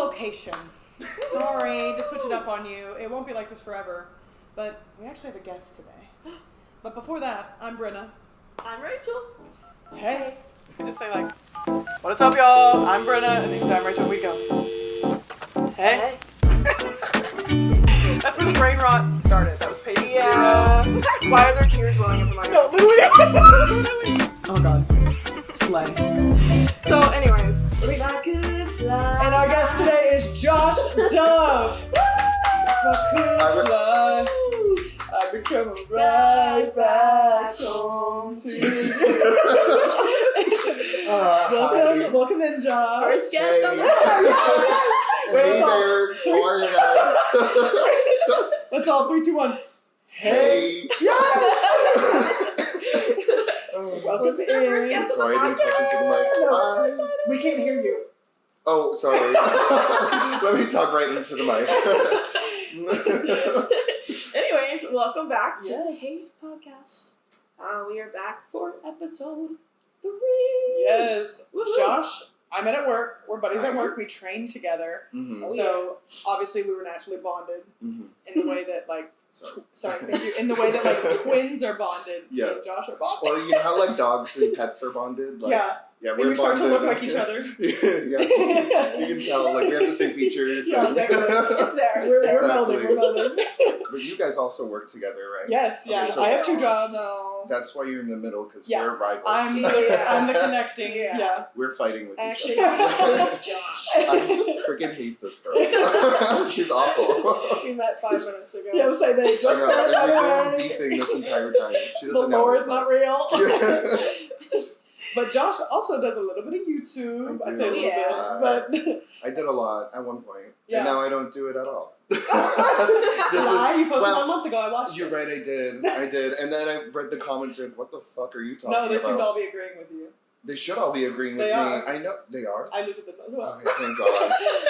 location. Sorry to switch it up on you. It won't be like this forever. But we actually have a guest today. But before that, I'm Brynna. I'm Rachel. Hey. You can just say like, what's up y'all? I'm Brynna, and then I'm Rachel. We go. Hey. That's where the brain rot started. That was page 0. Why are there tears rolling up in my eyes? No, literally. Oh god. Slay. So, anyways, we got good fly. And our guest today is Josh Dove. I could fly. I be coming right back home to you. Welcome in, Josh. First guest on the Hey there, how are you guys? Let's all 3, 2, 1. Hey. Yes! Welcome this is our first guest on Sorry, the I didn't talk into the mic. Hi. We can't hear you. Oh, sorry. Let me talk right into the mic. Anyways, welcome back to the Yes. Hey Podcast. We are back for episode 3. Yes. Woo-hoo. Josh, I met at work. We're buddies at work. We trained together. Mm-hmm. So, obviously, we were naturally bonded Mm-hmm. in the way that, like, Sorry. thank you. In the way that, like, twins are bonded. Yeah. Me and Josh are bonded. Or you know how like dogs and pets are bonded? Like, Yeah. Yeah, And we're we start to bonded. look like each other. Yes. You can tell, like we have the same features. Yeah, and- definitely. It's there. We're Exactly. melding. We're melding. But you guys also work together, right? Yes, yeah. Okay, so- I have 2 jobs. So, That's why you're in the middle, because Yeah. we're rivals. I'm the connecting. Yeah. Yeah. We're fighting with I each actually other. hate Josh. I freaking hate this girl. She's awful. We met 5 minutes ago. Yeah, I was saying they just I know, met, by the and we've been way. beefing this entire time. She The doesn't know. lore is not real. Yeah. But Josh also does a little bit of YouTube. I I say a little Yeah. bit, but I did a lot at one point, Yeah. and now I don't do it at all. lie. You posted well, 1 month ago. I watched You're it. right, I did, and then I read the comments and what the fuck are you talking No, they about? seem to all be agreeing with you. They should all be agreeing with They me. are. I know they are. I looked at them as well. Okay, thank God. I I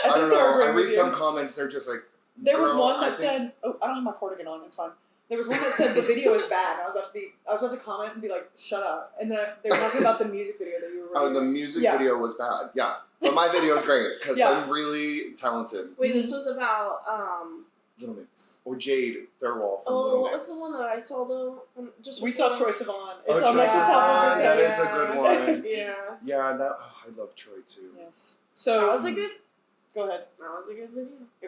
don't think they're know. I agreeing read with some you. comments. They're just like, There was girl, one that I think- said, "Oh, I don't have my cardigan on. It's fine." There was one that said the video is bad. I was about to comment and be like, "Shut up!" And then they were talking about the music video that you were. Oh, the reviewing. music Yeah. video was bad. Yeah, but my video is great because Yeah. I'm really talented. Wait, this was about, Little Mix or Jade Thirlwall from oh, Little what Mix. was the one that I saw though? Just We saw before? Troye Sivan. Oh, It's on my Troye top Sivan, of the that video. is a good one. Yeah. Yeah, that I love Troy too. Yes. So That was a good video.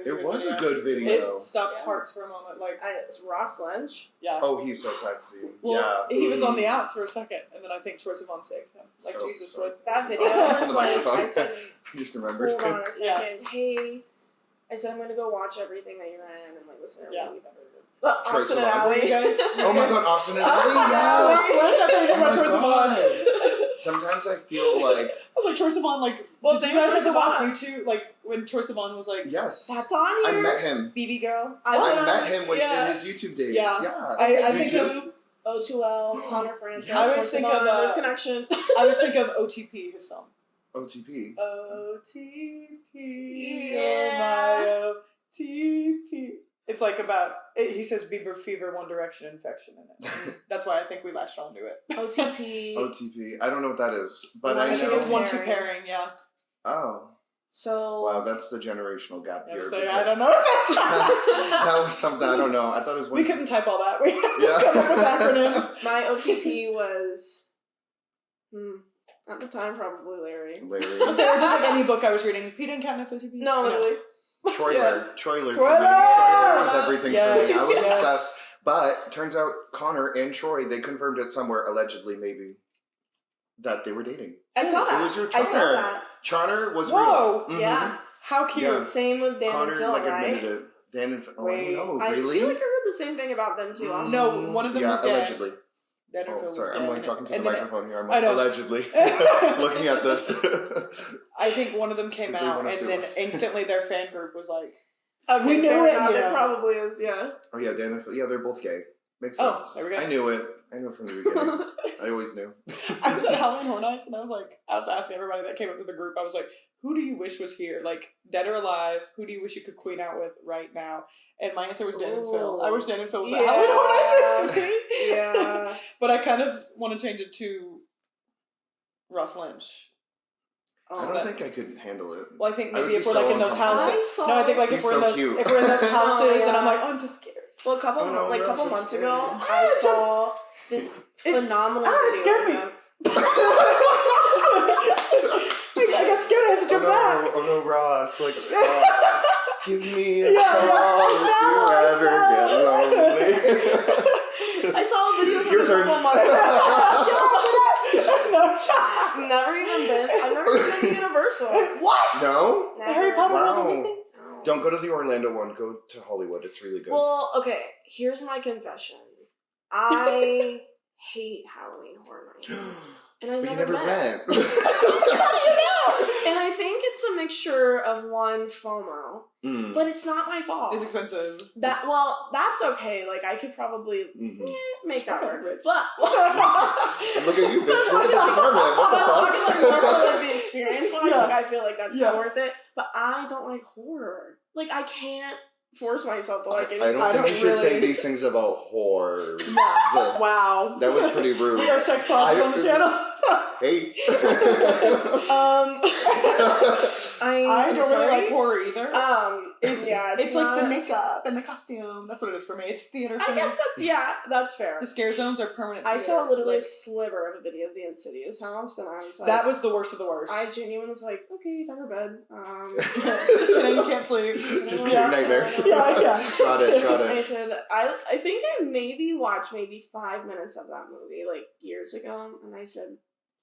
It was a video. good video. It stopped Yeah. hearts for a moment. Like, It's Ross Lynch. yeah. Oh, he's so sexy. Well, yeah. he was on the outs for a second, and then I think Troye Sivan saved him. Like, Oh, Jesus sorry. would. That video Talk into was the like, microphone. I said, I just remembered. hold on a Yeah. second. Hey, I said I'm going to go watch everything that you're in and like listen to Yeah. everything you've ever done. Troye Austin and Sivan. Ally. You guys? Oh my God, Austin and Oh, Ally. yes. Yes. I thought you were talking Oh about my Troye Sivan. God. Sometimes I feel like I was like, Troye Sivan, like, Well, did same you guys with have to Troye watch Sivan. YouTube? Like, when Troye Sivan was like, yes. That's on I here. met him. BB girl? I met him when, yeah. in his YouTube days. Yeah. Yeah. I You think too? of, O2L, Connor Francis. I always think of, There's connection. I always think of OTP, his song. OTP. OTP, Yeah. oh my OTP. It's like about, he says Bieber fever, One Direction infection in it. And that's why I think we latched onto it. OTP. OTP. I don't know what that is, but I I think know. it's 1-2 pairing, yeah. Oh. So. Wow, that's the generational gap I here. was like, because- I don't know. That was something, I don't know. I thought it was We one. couldn't type all that. We had to Yeah. come up with acronyms. My OTP was. At the time, probably Larry. Larry. I'm saying, just like any book I was reading. Peter and Katniss OTP? No, literally. Troiler. Troiler for me. Troiler! Troiler was everything for me. I was Yes. obsessed. But turns out Connor and Troy, they confirmed it somewhere, allegedly maybe, that they were dating. I saw that. It was your I saw Troner. that. Troner was Whoa. real. Mhm. Yeah. How cute. Yeah. Same with Dan Connor and Phil, like right? admitted it. Dan and Phil. Oh, Wait, I don't know. I Really? feel like I heard the same thing about them too. Also. No, one of them yeah, was gay. allegedly. Dan and Phil Oh, was sorry. gay. I'm like talking to the And then microphone here. I'm I like, know. allegedly. Looking at this. I think one of them came 'Cause they out, wanna and sue then us. instantly their fan group was like, Okay, We knew fair it, enough. yeah. It probably is, yeah. Oh, yeah, Dan and Phil. Yeah, they're both gay. Makes Oh, sense. there we go. I knew it. I knew it from the beginning. I always knew. I was at Halloween Horror Nights, and I was asking everybody that came up to the group, I was like, who do you wish was here? Like, dead or alive, who do you wish you could queen out with right now? And my answer was Dan and Phil. I wish Dan and Phil was at Halloween Horror Nights with me. Yeah. But I kind of want to change it to Ross Lynch. I don't think I could handle it. Well, I think I would maybe if be we're so like in those houses. uncomfortable. I think like if He's we're in so those cute. if we're in those houses yeah. and I'm like, oh, I'm so scared. Well, a couple months scared. ago, I saw this phenomenal video. It scared me. I got scared. I had to jump back. Oh no, Ross! Like, stop. Give me a call if you ever get lonely. I saw a video Your from a turn. couple months ago. No. Never even been. I've never been to Universal. What? No? The Harry Potter Wow. one? Everything? No. Don't go to the Orlando one. Go to Hollywood. It's really good. Well, okay. Here's my confession. I hate Halloween Horror Nights. And I But you never went. How do you know? And I think it's a mixture of one FOMO, but it's not my fault. It's expensive. That's okay. Like I could probably make that Okay, work. rich. But And look at you, bitch. Look at this apartment. What the I'm fuck? talking like more like the experience wise. Yeah. Like I feel like that's Yeah. worth it. But I don't like horror. Like I can't force myself to like it. I don't think you should say these things about whores. Yeah. Wow. That was pretty rude. We are sex positive on the channel. Hey. I don't really like horror either. It's It's like the not- makeup and the costume. That's what it is for me. It's theater for I me. guess that's fair. The scare zones are permanent. I saw theater. literally a Like, sliver of a video of the Insidious house, and I was like, that was the worst of the worst. I genuinely was like, okay, time for bed. Just kidding, you can't sleep. Just Yeah. your nightmares. Yeah. Got it. I said, I think I maybe watched maybe 5 minutes of that movie like years ago, and I said,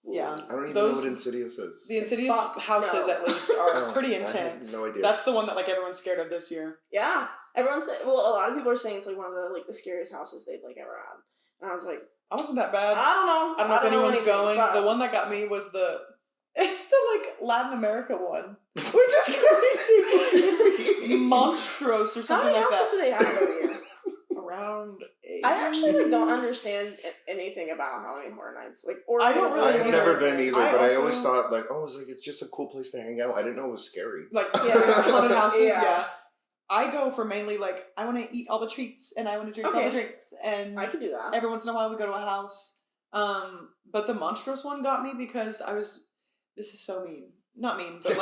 Yeah. I don't even know what Insidious is. The Insidious houses, no. at least, are pretty I have intense. no idea. That's the one that like everyone's scared of this year. yeah. Everyone said, well, a lot of people are saying it's like one of the scariest houses they've like ever had, and I was like, I wasn't that bad. I don't know. I don't know if anyone's anything, going. but- The one that got me was it's the Latin America one, which is crazy. It's Monstros or How something many like houses that. do they have over here? Around 8. I actually don't understand anything about Halloween Horror Nights. I don't really I've never been either, I but I also- always thought it's just a cool place to hang out. I didn't know it was scary. Like Yeah. haunted houses, Yeah. yeah. I go for mainly I want to eat all the treats and I want to drink all the drinks, and I could do that. every once in a while we go to a house. But the Monstrous one got me because this is so mean. Not mean, but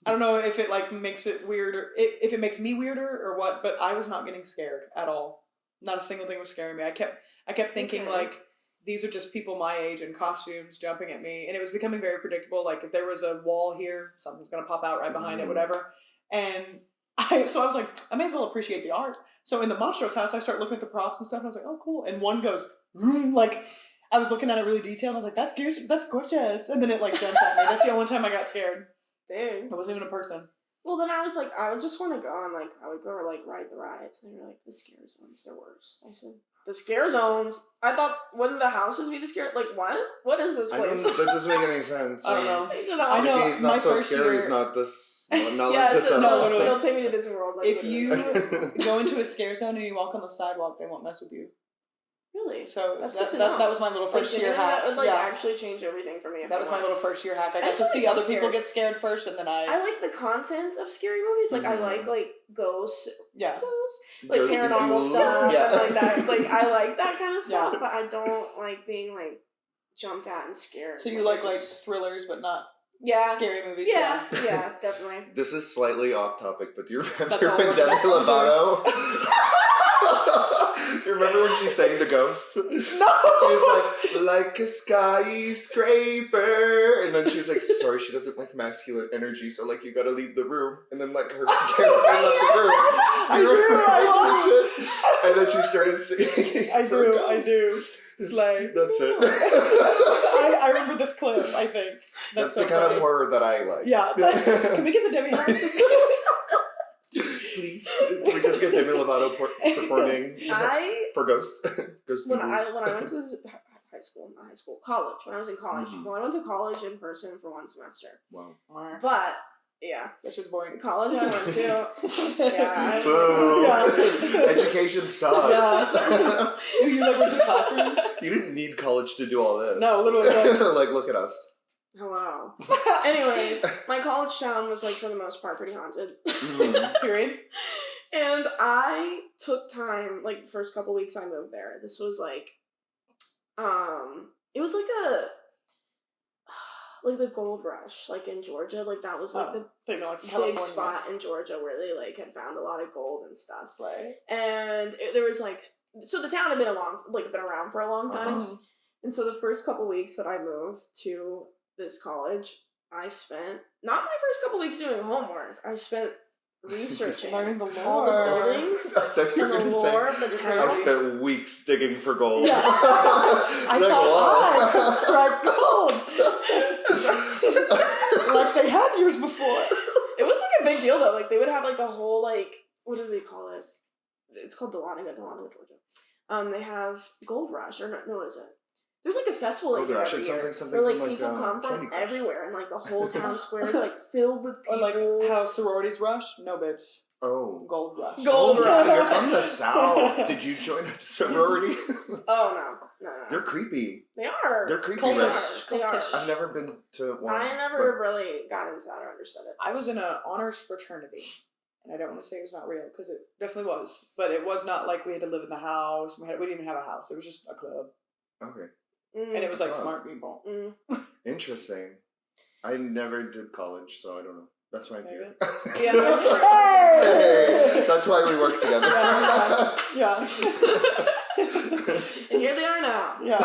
I don't know if it makes it weird or if it makes me weirder or what, but I was not getting scared at all. Not a single thing was scaring me. I kept thinking these are just people my age in costumes jumping at me, and it was becoming very predictable. Like if there was a wall here, something's gonna pop out right behind it, whatever. And I was like, I may as well appreciate the art. So in the Monstros house, I start looking at the props and stuff, and I was like, oh cool. And one goes, I was looking at it really detailed. I was like, that's gorgeous. And then it jumps at me. That's the only time I got scared. Dang. It wasn't even a person. Well, then I was like, I would just want to go on, I would go ride the rides. And they were like, the scare zones, they're worse. I said, the scare zones? I thought, wouldn't the houses be the scare? What? What is this place? That doesn't make any sense. I don't know. I said, I know. Okay, he's not my so first scary. year- He's not this. Not Yeah, like this at no, all. literally. don't take me to Disney World. If literally. you go into a scare zone and you walk on the sidewalk, they won't mess with you. Really? So That's that good to know. was my little first year hack. That would yeah. actually change everything for me. That was my little first year hack. I I got to just see like other jump people scares. get scared first, and then I like the content of scary movies. I like ghosts, yeah. like Ghosts and paranormal ghouls. stuff, Yeah. like that. Like I like that kind of stuff, Yeah. but I don't like being jumped at and scared. So you like thrillers, but not yeah, scary movies. yeah, yeah, definitely. This is slightly off topic, but do you remember That's all when we're Demi doing. Lovato? Do you remember when she sang the ghost? No. She was like a skyscraper, and then she was like, sorry, she doesn't like masculine energy, so you gotta leave the room, and then her character left the room. I do. And then she started singing. I for do. ghosts. I do. Slay. That's it. I remember this clip. I think That's so the kind funny. of horror that I like. Yeah. Can we get the Debbie Harry? Please, can we just get Demi Lovato performing for Ghost? Ghost When and I Ghouls. went to college. When I was in college, Mhm. well, I went to college in person for one semester. Wow. But yeah, That's just boring. college I went to. Yeah, I Boo! Yeah. Education sucks. Yeah. You went to the classroom? You didn't need college to do all this. No, literally. Look at us. Hello. Anyways, my college town was for the most part pretty haunted. Period. And I took time, the first couple weeks I moved there. This was it was like the gold rush, like in Georgia, like that was like the like big spot in Georgia where they like had found a lot of gold and stuff. Right. And there was like, so the town had been around for a long time. And so the first couple weeks that I moved to this college, I spent not my first couple weeks doing homework. I spent researching learning all the buildings and the lore of the town. I spent weeks digging for gold. Yeah. I thought I could strike gold. Like they had years before. It was like a big deal though. Like they would have like a whole like, what do they call it? It's called Dahlonega, Georgia. They have Gold Rush, or no, what is it? There's like a festival Gold every Rush. year. It sounds like something where, from people come from Candy Crush. everywhere, and like the whole town square is like filled with people. Or like how sororities rush? No, bitch. Oh. Gold Rush. Gold Rush. You're from the South. Did you join a sorority? Oh, no. They're creepy. They are. They're creepy. Cultish. They are. I've never been to one. I never really got into that or understood it. I was in an honors fraternity. And I don't want to say it was not real, because it definitely was. But it was not like we had to live in the house. We didn't even have a house. It was just a club. Okay. And it was like smart people. Interesting. I never did college, so I don't know. That's why I'm here. Yeah. Hey! That's why we work together. Yeah. And here they are now. Yeah.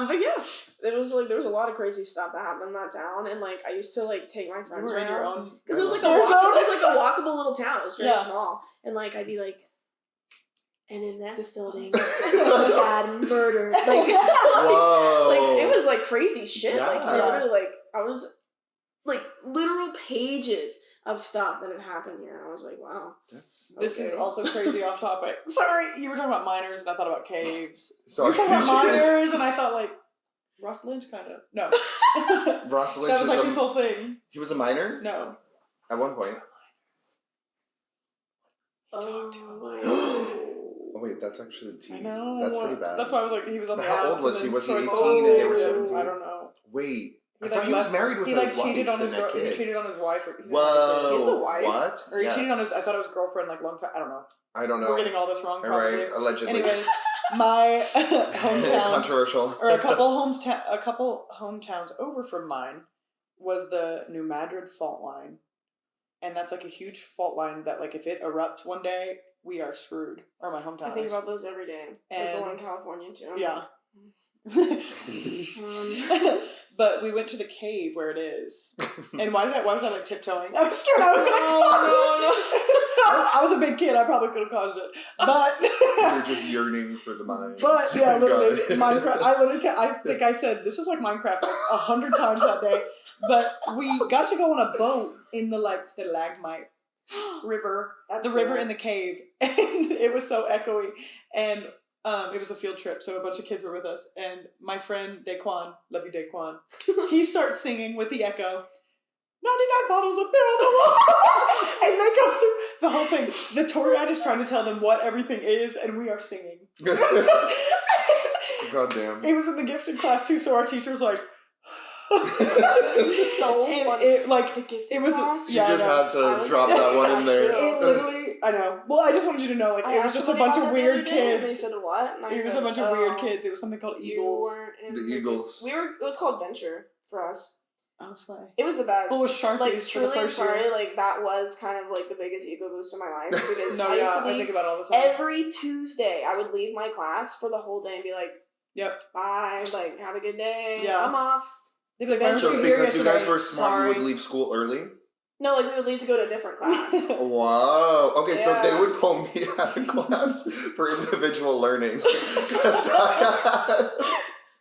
But yeah, there was a lot of crazy stuff that happened in that town, and like I used to like take my friends You were in your around own because it was scare like zone. a walkable little town. It was very Yeah. small, and like I'd be like, and in this building, dad murdered. Like, Whoa. like it was like crazy shit. Yeah. Like literally, like I was like literal pages of stuff that had happened here. And I was like, wow. This is also crazy off topic. Sorry, you were talking about miners and I thought about caves. Sorry. You were talking about miners and I thought like Ross Lynch kind of. No. Ross Lynch that was is like his whole thing. He was a miner? No. At one point. Oh wait, that's actually a teen. I know. That's pretty bad. That's why I was like, he was on But the how outs old was and he? Was he then 18 started and they were dating. 17? I don't know. Wait. I He, thought he was married with he a like wife cheated on his and a He kid. cheated on his wife. Whoa. He has a wife? What? Or he cheated on his, I Yes. thought it was girlfriend like long time. I don't know. I don't know. We're getting all this wrong All probably. right, allegedly. Anyways, my hometown. Controversial. Or a couple hometowns over from mine was the New Madrid fault line. And that's like a huge fault line that like if it erupts one day, we are screwed. Or my hometown. I think about those every day. And like the one in California too. Yeah. But we went to the cave where it is. And why was I like tiptoeing? I was scared I was gonna cause it. I was a big kid, I probably could have caused it. But You were just yearning for the mine. But yeah, literally God. Minecraft. I think I said this was like Minecraft like 100 times that day. But we got to go on a boat in the like stalagmite river. That's the river in the cave. And it was so echoey. And it was a field trip, so a bunch of kids were with us. And my friend Daquan, love you Daquan, he starts singing with the echo, 99 bottles of beer on the wall. And they go through the whole thing. The tour guide is trying to tell them what everything is, and we are singing. God damn. It was in the gifted class too, so our teacher's like, so and funny. it like The gifted it was class? You yeah, just I know. had to drop that one in there. It literally, I know. Well, I just wanted you to know, like, I it was asked just a somebody bunch about of it the other weird day, and they kids. said what? And I It was said, a bunch of weird kids. It was something called You Eagles. weren't in The Eagles. It was called Venture for us. I was like, It was the best. Full of Sharpies like, for the truly, first sorry, year. like that was kind of like the biggest ego boost in my life because no, I used yeah, to I leave think about it all the time. every Tuesday. I would leave my class for the whole day and be like, Yep. bye, like have a good day. Yeah. I'm off. They'd be like, why So weren't you here because you guys yesterday? were smart, Sorry. you would leave school early? No, like we would leave to go to a different class. Wow. Okay, so Yeah. they would pull me out of class for individual learning.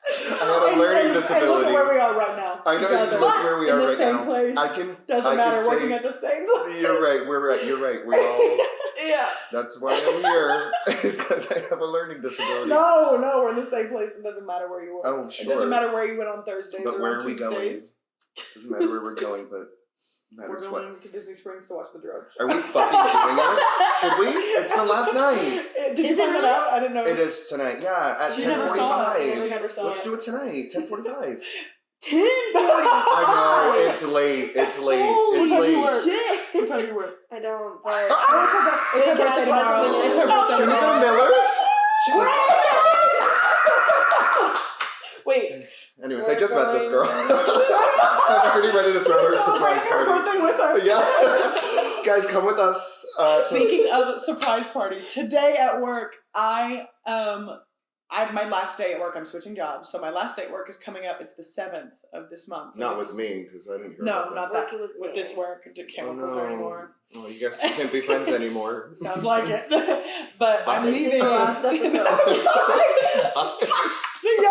I had a learning And look disability. at where we are right now. I know. Together. Look where we are in the right same now. place. I can. Doesn't I matter. can Working say, at the same place. You're right. We're right. You're right. We're all. Yeah. That's why I'm here. Is because I have a learning disability. No, we're in the same place. It doesn't matter where you were. Oh, sure. It doesn't matter where you went on Thursdays But or where on are we going? Tuesdays. Doesn't matter where we're going, but We're matters going what. to Disney Springs to watch the drugs. Are we fucking doing it? Should we? It's the last night. Did you Is it find that really? out? I didn't know. It is tonight. Yeah, at She never saw it. We 10:45. never saw Let's it. do it tonight. 10:45. 10:45. I know it's late. It's late. Holy It's time you late. work? shit. What time do you work? I don't. But Oh, it's her Can I birthday slide tomorrow. something in? It's her birthday Should we go to tomorrow. Miller's? wait. Anyways, I just met this girl. I'm already ready to throw her a surprise party. Birthday with her. Yeah. Guys, come with us. Speaking of surprise party, today at work, my last day at work, I'm switching jobs. So my last day at work is coming up. It's the 7th of this month. Not with me, because I didn't hear No, about not that. that. With this work. I can't work with her anymore. Oh, you guys can't be friends anymore. Sounds like it. But I'm This leaving. is the last episode. See ya.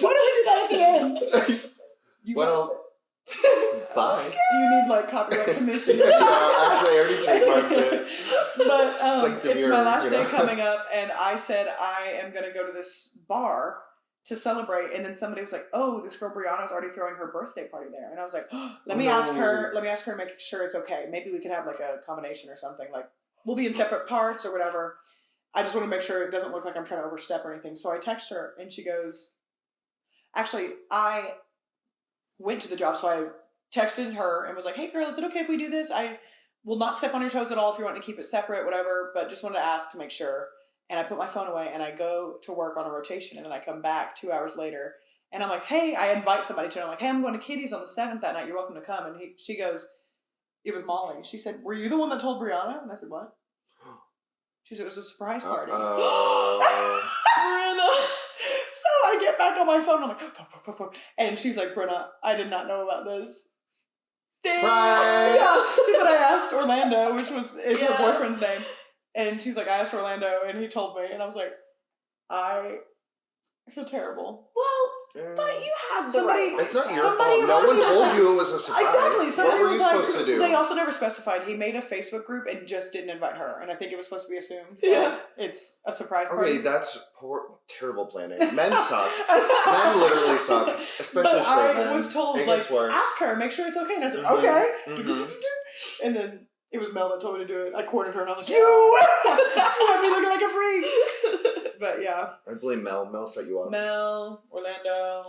Why do we do that at the end? Well, bye. Do you need like copyright permission? No, actually, I already trademarked it. But it's demure, my last day know? coming up, and I said I am going to go to this bar to celebrate. And then somebody was like, "Oh, this girl Brianna's already throwing her birthday party there." And I was like, "Let me ask her. Let me ask her and make sure it's okay. Maybe we could have like a combination or something. Like we'll be in separate parts or whatever. I just want to make sure it doesn't look like I'm trying to overstep or anything." So I text her, and she goes, "Actually, I went to the job, so I texted her and was like, 'Hey girl, is it okay if we do this? I will not step on your toes at all if you want to keep it separate, whatever, but just wanted to ask to make sure.'" And I put my phone away and I go to work on a rotation, and then I come back 2 hours later and I'm like, "Hey," I invite somebody to it. I'm like, "Hey, I'm going to Kitty's on the 7th that night. You're welcome to come." And she goes, it was Molly. She said, "Were you the one that told Brianna?" And I said, "What?" She said, "It was a surprise party." Brynna. So I get back on my phone. I'm like, fuck. And she's like, "Brynna, I did not know about this." Surprise! Yeah. She said, "I asked Orlando," which is her boyfriend's name. And she's like, "I asked Orlando and he told me." And I was like, I feel terrible. Well, but you had Somebody- the right. It's not your Somebody fault. No one around me told you it was a surprise. Exactly. Somebody What were you was like, supposed to do? They also never specified. He made a Facebook group and just didn't invite her. And I think it was supposed to be assumed. Yeah. It's a surprise party. Okay, that's terrible planning. Men suck. Men literally suck. Especially But straight I men. was told, It like, gets worse. ask her, make sure it's okay. And I said, Mhm. okay. Mhm. And then it was Mel that told me to do it. I cornered her and I was like, you let me looking like a freak. But yeah. I blame Mel. Mel set you up. Mel, Orlando,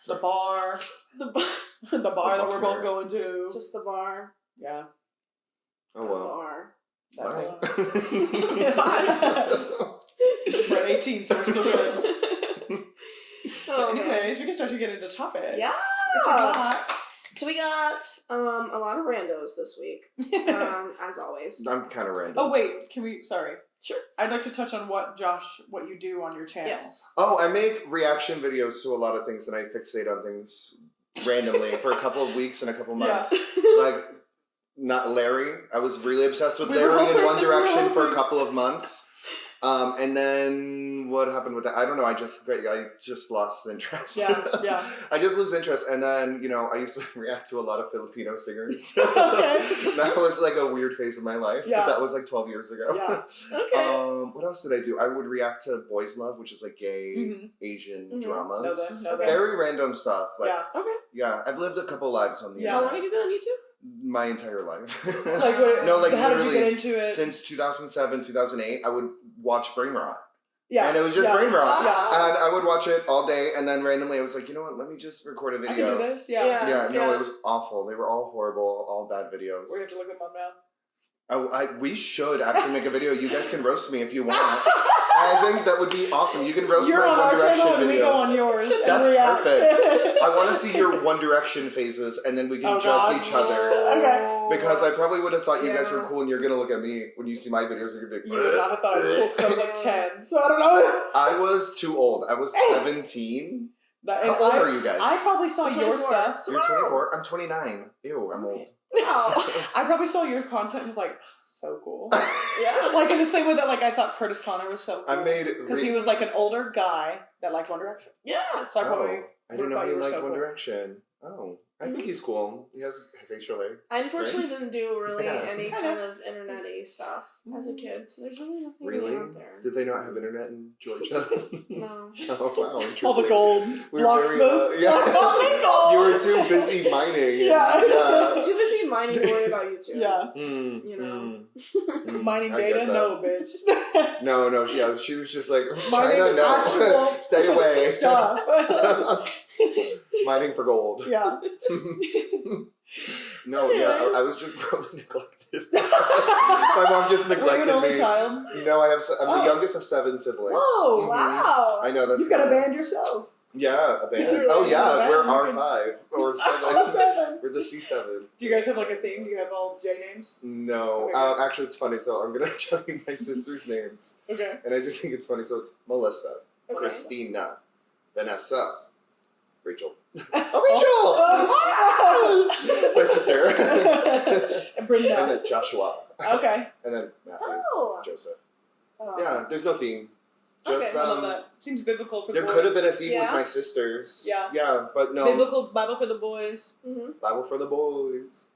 the bar. The bar. The bar that we're bar. both going to. Just the bar. Yeah. Oh The well. bar. That Bye. bar. We're at 18, so we're still good. Oh, man. Anyways, we can start to get into topics. Yeah. If we got. So we got a lot of randos this week, as always. I'm kind of random. Oh wait, sorry. Sure. I'd like to touch on what you do on your channel. Yes. Oh, I make reaction videos to a lot of things, and I fixate on things randomly for a couple of weeks and a couple months. Like, not Larry. I was really obsessed with Larry in One Direction for a couple of months. And then what happened with that? I don't know. I just lost interest. Yeah. I just lose interest. And then, I used to react to a lot of Filipino singers. Okay. That was like a weird phase of my life. Yeah. But that was like 12 years ago. Yeah. Okay. What else did I do? I would react to Boys Love, which is like gay Asian dramas. Know that. Very random stuff. Like, Yeah. Okay. yeah, I've lived a couple lives on the Yeah. How long have you been on YouTube? my entire life. Like, how did you get into it? Since 2007, 2008, I would watch Brain Rot. Yeah. And it was just Brain Rot. Yeah. And I would watch it all day, and then randomly I was like, you know what, let me just record a I can video. do this. Yeah. Yeah, it was awful. They were all horrible, all bad videos. We have to look them up now. We should actually make a video. You guys can roast me if you want. I think that would be awesome. You can roast You're my on One our Direction channel and videos. we go on yours. That's and react. perfect. I want to see your One Direction phases, and then we can judge each other. Okay. Because I probably would have thought you guys Yeah. were cool, and you're gonna look at me when you see my videos. You're gonna be You like, would not have thought I was cool because I was like 10. So I don't know. I was too old. I was 17. How old are you guys? I probably saw your 24. stuff. You're 24. I'm 29. Ew, I'm old. Oh. I probably saw your content and was like, so cool. Yeah. Like in the same way that like I thought Curtis Connor was so cool. I made because he was like an older guy that liked One Direction. Yeah. So I probably I didn't know thought he you were liked so One cool. Direction. Oh, I think he's cool. He has facial hair. I unfortunately didn't do really Yeah. any kind of internet-y stuff as a kid, so there's really nothing Really? out there. Did they not have internet in Georgia? No. Oh wow, interesting. All the gold We were blocks very, the yeah. all the gold. You were too busy mining. Yeah. Yeah. Too busy mining to worry about YouTube. Yeah. You know. Mining I get data, that. no, bitch. No, yeah, she was just like, Mining China, no, actual stay away. stuff. Mining for gold. Yeah. No, yeah, I was just probably neglected. My mom just Were you neglected an only me. child? No, I'm the youngest of 7 siblings. Whoa, Mhm. Wow. I know that's You've got a kinda- band yourself. Yeah, a band. Literally, Oh yeah, yeah, we're band. R5 or R7. 7. We're the C7. Do you guys have like a theme? Do you have all J names? No, Okay. actually it's funny. So I'm gonna tell you my sister's names, Okay. and I just think it's funny. So it's Melissa, Okay. Christina, Vanessa, Rachel. Oh, Rachel! My sister. And Brynna. And then Joshua. Okay. And then Matthew. Oh. Joseph. Oh. Yeah, there's no theme. Just Okay. I love that. Seems biblical for the there boys. could have been a theme with Yeah. my sisters. Yeah. Yeah, but no. Biblical Bible for the boys. Mm-hmm. Bible for the boys.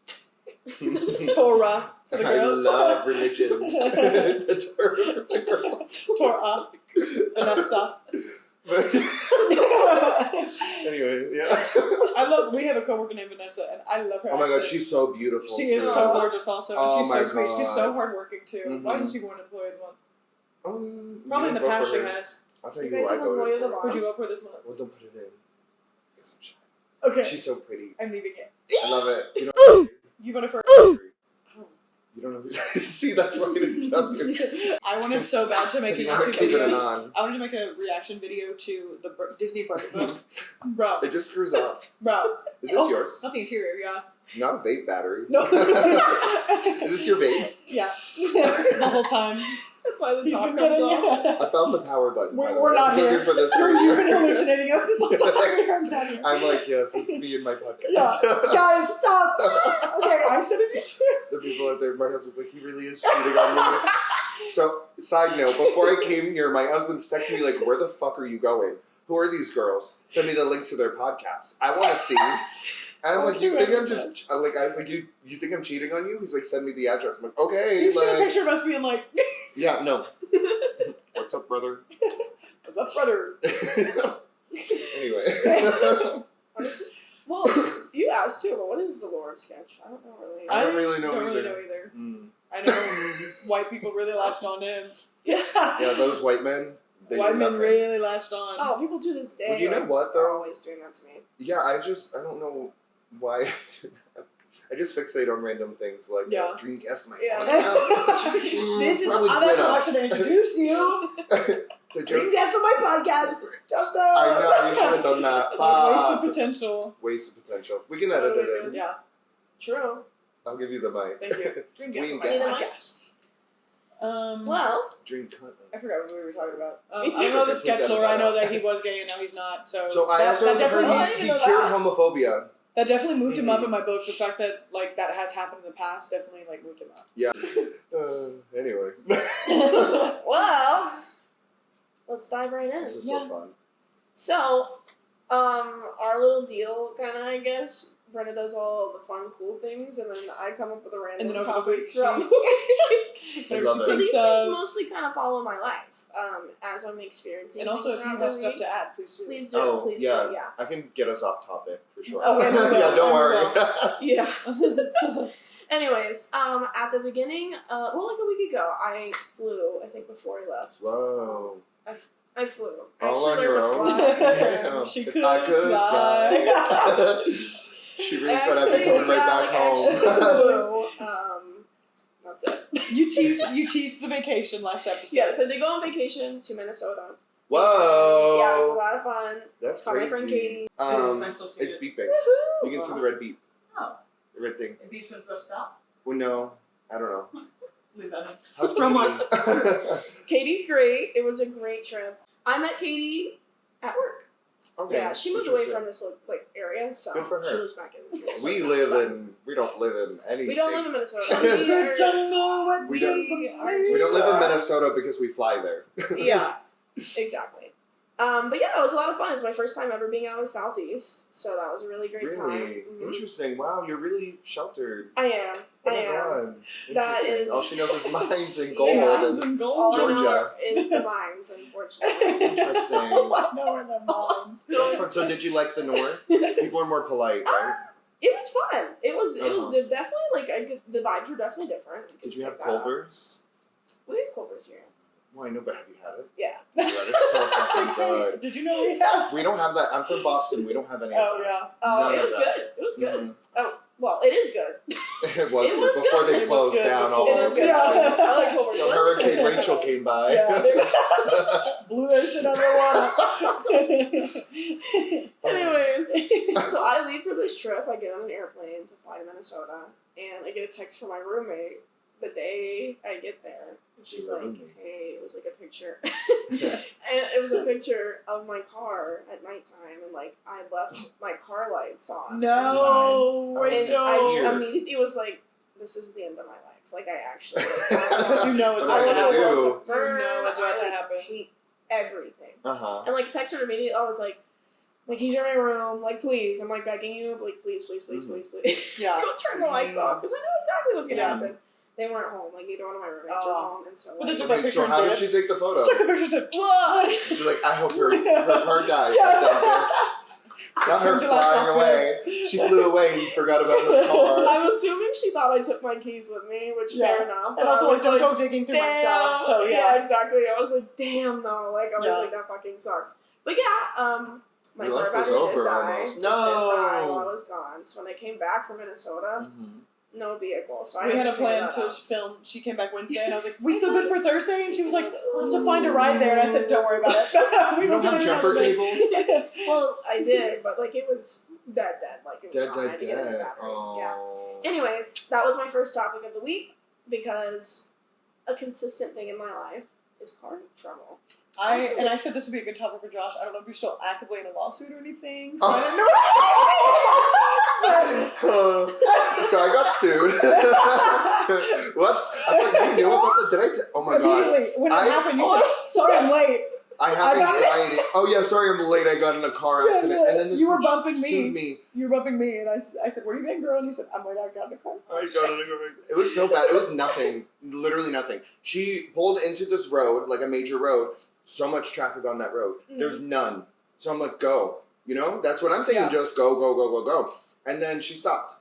Torah for the girls. I love religion. The Torah for the girls. Torah. Vanessa. Anyway, yeah. We have a coworker named Vanessa, and I love her. Oh my god, accent. she's so beautiful. She too. is so gorgeous, also. And Oh she's my so sweet. She's God. so hardworking too. Why Mhm. isn't she more an employee of the month? you Probably in the didn't vote past for she her. has. I'll tell You you guys who I have employee voted of the for. month? Would you vote for this month? Well, don't put it in. Because I'm shy. Okay. She's so pretty. I'm leaving it. I love it. You know. You voted for. You don't know. See, that's why I didn't tell you. I wanted so bad to make a You wanna YouTube keep it video. on. I wanted to make a reaction video to the Disney Park. Bro. It just screws off. Bro. Is this yours? Not the interior, yeah. Not a vape battery. No. Is this your vape? Yeah. The whole time. That's why the He's top been comes getting off. I found the power button. by the We're way. not I was here. looking for this right You've been here. hallucinating us this whole time. We're not here. I'm like, yes, it's me and my podcast. Yeah. Guys, stop. Okay, I said it too. The people out there, my husband's like, he really is cheating on me. So, side note, before I came here, my husband's texting me like, where the fuck are you going? Who are these girls? Send me the link to their podcast. I want to see. And I'm like, you think I'm just, I was like, you think I'm cheating on you? He's like, send me the address. I'm like, okay. You see a like, picture of us being like, yeah, no. What's up, brother? what's up, brother? Anyway. Honestly, well, you asked too, but what is the Lord sketch? I don't know really. I don't really know don't either. really know either. Mm. I know white people really latched on to him. Yeah. Yeah, those white men. They White do men nothing. really latched on. Oh, people to this day. Well, you know like, what, though? are always doing that to me. Yeah, I don't know why I do that. I just fixate on random things like Yeah. Dreamcast my Yeah. podcast. This is Probably that's how I Brynna. should have introduced you. The joke. Dream guest on my podcast. Just I know, you should have done that. Waste of Fuck. potential. Waste of potential. We can edit it in. Yeah, True. I'll give you the mic. thank you. Dream guest on my Dream podcast. Well, Dream cunt. I forgot what we were talking about. Me too. I know the Please sketch edit lore. that I know out. that he was gay and now he's not. So I that, also that heard definitely I he didn't know cured that. homophobia. that definitely moved him up Mhm. in my book. The fact that like that has happened in the past definitely like moved him up. Yeah. Anyway. well, let's dive right in. This is Yeah. so fun. So, our little deal, kind of, I guess. Brynna does all the fun, cool things, and then I come up with a random And then over the topics week, throughout the week. I love So it. these things mostly kind of follow my life, as I'm experiencing. And also, things if you throughout have the stuff week. to add, please do. Please do. Oh, Please yeah. do. Yeah. I can get us off topic for sure. Okay, we will. Yeah, don't We worry. Yeah. Anyways, at the beginning, well, like a week ago, I flew. I think before I left. Whoa. I flew. I All on actually your learned own? to fly. Damn. She If could I could fly. She really said I'd be coming right back home. home. That's it. You teased the vacation last episode. Yes, I did go on vacation to Minnesota. Whoa. Yeah, it was a lot of fun. That's Saw my crazy. friend Katie. I still see It's it. beeping. Woohoo! You can see the red beep. Oh, The red thing. it beeps when it's supposed to stop. Well, no. I don't know. Leave that in. How's From Katie? Katie's great. It was a great trip. I met Katie at work. Okay. Yeah, she moved away interesting. from this like area, so Good for her. she lives back in Minnesota. We don't live in any We state. don't live in Minnesota. The jungle with We the don't- We don't live in Minnesota because we fly there. Yeah, exactly. But yeah, it was a lot of fun. It's my first time ever being out in the Southeast, so that was a really great time. Really? Mhm. Interesting. Wow, you're really sheltered. I am. Oh I my am. god. That Interesting. is- All she knows is mines and gold. Yeah. Mines and and All gold. I know Georgia. is the mines, unfortunately. Interesting. I know in the mines. That's fun. So did you like the North? People are more polite, right? It was fun. It was Uh-huh. definitely like the vibes were definitely different. Did you have Check that out. Culver's? We have Culver's here. Well, I know, but have you had it? Yeah. Yeah, it's so fucking good. Did you know we have? We don't have that. I'm from Boston. We don't have any of Oh that. yeah. Oh, None it of was that. good. It was good. Mhm. Oh, well, it is good. It was It was before good. they It was closed good down before. all It was of good. it. Yeah. I like Culver's. So Hurricane Rachel came by. Yeah, blew that shit out of the water. Anyways, so I leave for this trip. I get on an airplane to fly to Minnesota, and I get a text from my roommate the day I get there. And she's like, hey, it was like a picture. And it was a picture of my car at nighttime, and like I left my car lights on. No, Rachel. Rachel. I immediately was like, this is the end of my life. Like I actually, because you know it's about to happen. You know it's about to happen. Hate everything. Uh-huh. And like texted her immediately. I was like he's in my room. Like please, I'm like begging you. Like please, please. Yeah. Don't turn the lights off because I know exactly what's gonna happen. They weren't home. Like neither one of my roommates were home, and so. But they took Wait, so how did she take the photo? Took the picture. Said, "What?" She's like, I hope her car dies. That dumb bitch. Not her flying away. She flew away and forgot about her car. I'm assuming she thought I took my keys with me, which fair enough. And also, don't go digging through my stuff. So yeah, exactly. I was like, damn, no. Like I was like, that fucking sucks. But yeah, my your car life was battery over did die. almost. It No. did die while I was gone. So when I came back from Minnesota, no vehicle. So we had a plan to film. She came back Wednesday, and I was like, "We still good for Thursday?" And she was like, "We'll have to find a ride there." And I said, "Don't worry about it." We don't have jumper cables. Well, I did, but like it was dead. Like it was gone. I had to get a new battery. Oh. Yeah. Anyways, that was my first topic of the week because a consistent thing in my life is car trouble. I said this would be a good topic for Josh. I don't know if you're still actively in a lawsuit or anything. So So I got sued. Whoops! I thought you knew about the. Oh my god! Immediately when it happened, you said, "Sorry, I'm late." I have anxiety. Oh yeah, sorry, I'm late. I got in a car accident, and then this you were bumping sued me. You were bumping me, and I said, "Where you been, girl?" And you said, "I'm late. I got in a car." I got in a car. It was so bad. It was nothing. Literally nothing. She pulled into this road, like a major road. So much traffic on that road. There's none. So I'm like, go. You know, that's what I'm thinking. Yeah. Just go. And then she stopped.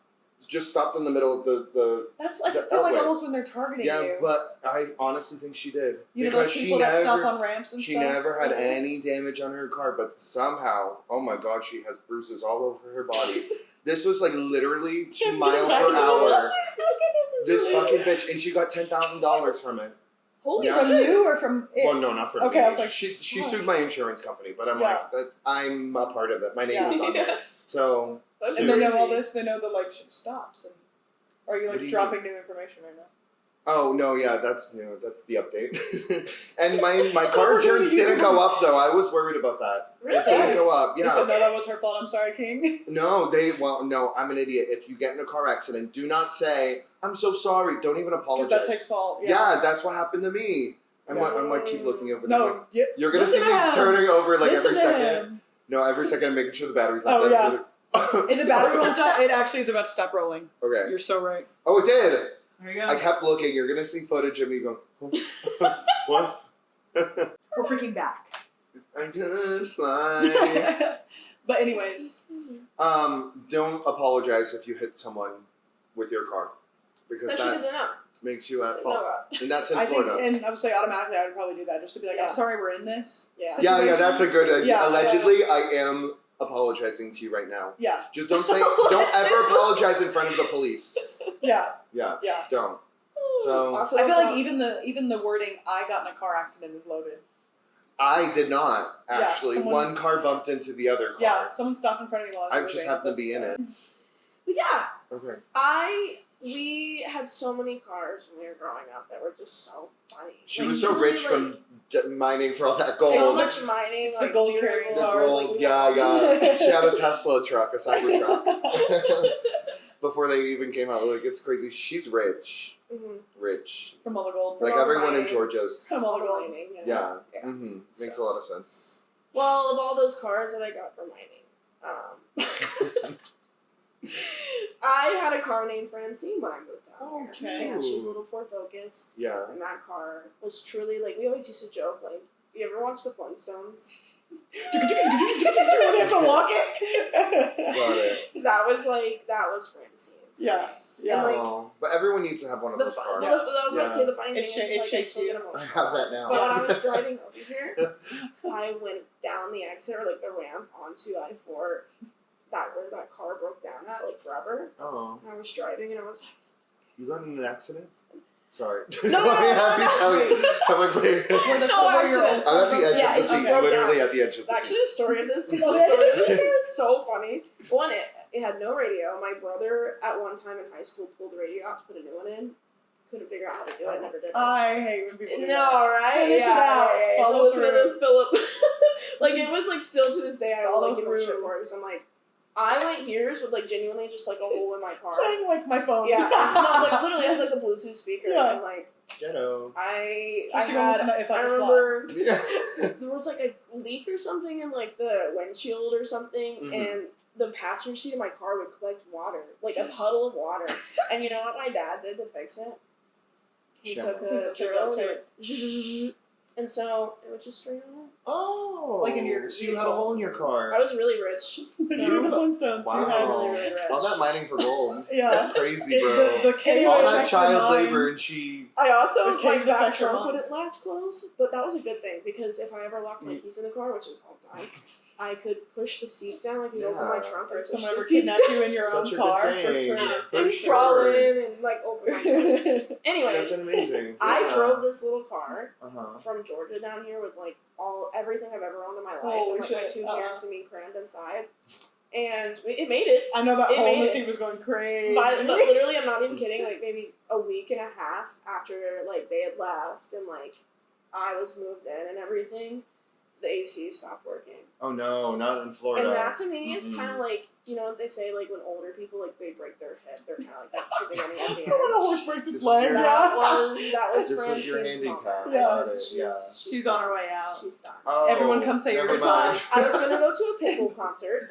Just stopped in the middle of the That's I feel like almost when they're targeting you. Yeah, but I honestly think she did. You know those people that stop on ramps and she stuff? She never had any damage on her car, but somehow, oh my god, she has bruises all over her body. This was like literally 2 miles per hour. This fucking bitch, and she got $10,000 from it. Holy From you or from it? Well, no, not from me. Okay, I was like, she sued my insurance company, but I'm like, I'm a part of it. My name is on there. So, and they know all this. They know the she stops. And or are you dropping new information right now? Oh no, yeah, that's new. That's the update. And my car insurance didn't go up though. I was worried about that. Really? It didn't go up. Yeah. You said that was her fault. I'm sorry, King. No, no, I'm an idiot. If you get in a car accident, do not say I'm so sorry. Don't even apologize. Because that takes fault. Yeah, that's what happened to me. I might keep looking over there. No, you're gonna see me turning over every second. No, every second I'm making sure the battery's not there. And the battery won't die. It actually is about to stop rolling. Okay. You're so right. Oh, it did. There you go. I kept looking. You're gonna see footage of me going, what? We're freaking back. I could fly. But anyways. Don't apologize if you hit someone with your car. Because that makes you at fault. And that's in Florida. And I would say automatically I would probably do that just to be like, I'm sorry we're in this situation. Yeah, that's a good idea. Allegedly, I am apologizing to you right now. Yeah. Just don't ever apologize in front of the police. Yeah. Don't. So I feel like even the wording "I got in a car accident" is loaded. I did not actually. One car bumped into the other car. Yeah, someone stopped in front of me while I was just happened to be in it. But yeah. Okay. We had so many cars when we were growing up that were just so funny. She was so rich from mining for all that gold. So much mining. It's the gold carrying cars. The gold, yeah. She had a Tesla truck, a Cybertruck. Before they even came out, it's crazy. She's rich. Mm-hmm. Rich. From all the gold. Like everyone in Georgia's. From all the gold. Yeah. Mm-hmm. Makes a lot of sense. Well, of all those cars that I got for mining, I had a car named Francine when I moved down. Okay. Yeah, she's a little Ford Focus. Yeah. And that car was truly we always used to joke you ever watch the Flintstones? They have to walk it. Got it. That was Francine. Yes. Yeah. And but everyone needs to have one of those cars. I was about to say the funny thing is it shakes you. I have that now. But when I was driving over here, I went down the exit or the ramp onto I-4. Where that car broke down at forever. Oh. And I was driving and I was like, you got in an accident? Sorry. No, Let me have you tell you. I'm like, wait. I'm at the edge of the seat. Okay. Literally at the edge of the Actually, seat. the story of this is so funny. One, it had no radio. My brother, at one time in high school, pulled the radio out to put a new one in. Couldn't figure out how to do it. Never did it. I hate when people do No, that. right? Finish it out. Yeah. Follow It was through. one of those Philip. Like, it was, like, still to this day, I Follow don't like give a shit through. for it. Because I'm like, I went years with, like, genuinely just, like, a hole in my car. Playing like my phone. Yeah. No, like, literally, I had, like, a Bluetooth speaker. Yeah. And, like, Ghetto. You should go listen to If I I Could remember Yeah. there was, like, a leak or something in, like, the windshield or something. Mhm. And the passenger seat of my car would collect water. Like, a puddle of water. And you know what my dad did to fix it? He took a drill and so it would just straight on. Oh. Like in your- So you had a hole in your car. I was really rich. So You were the Flintstones. Wow. I was really, really rich. All that mining for gold. Yeah. That's crazy, bro. The cave All affects that your child mind. labor and she... I also, The my caves back affect your trunk mom. wouldn't latch close, but that was a good thing because if I ever locked my keys in the car, which is all the time, I could push the seats down, like you open my Yeah. trunk Or and if push someone the ever seats kidnapped you in your Such own a good car, thing. for sure. For and sure. crawl in and like open my doors. That's Anyways, amazing. I Yeah. drove this little car Uh-huh. from Georgia down here with like everything I've ever owned in my life, Holy and with my shit, 2 parents and me crammed inside, and it made it. I know that It hole in made the it. seat was going crazy. But literally, I'm not even kidding. Like maybe a week and a half after like they had left and like I was moved in and everything, the AC stopped working. Oh no, not in Florida. And that to me is Mm-mm. kind of like, you know, they say like when older people like they break their head, they're kind of like that's the beginning of the end. when a horse breaks its This was leg, your- That was This was your Francine's handicap. mom. Yeah. Got it, yeah. She's on her way out. She's done. Oh, Everyone come say your never goodbye. mind. I was gonna go to a Pitbull concert,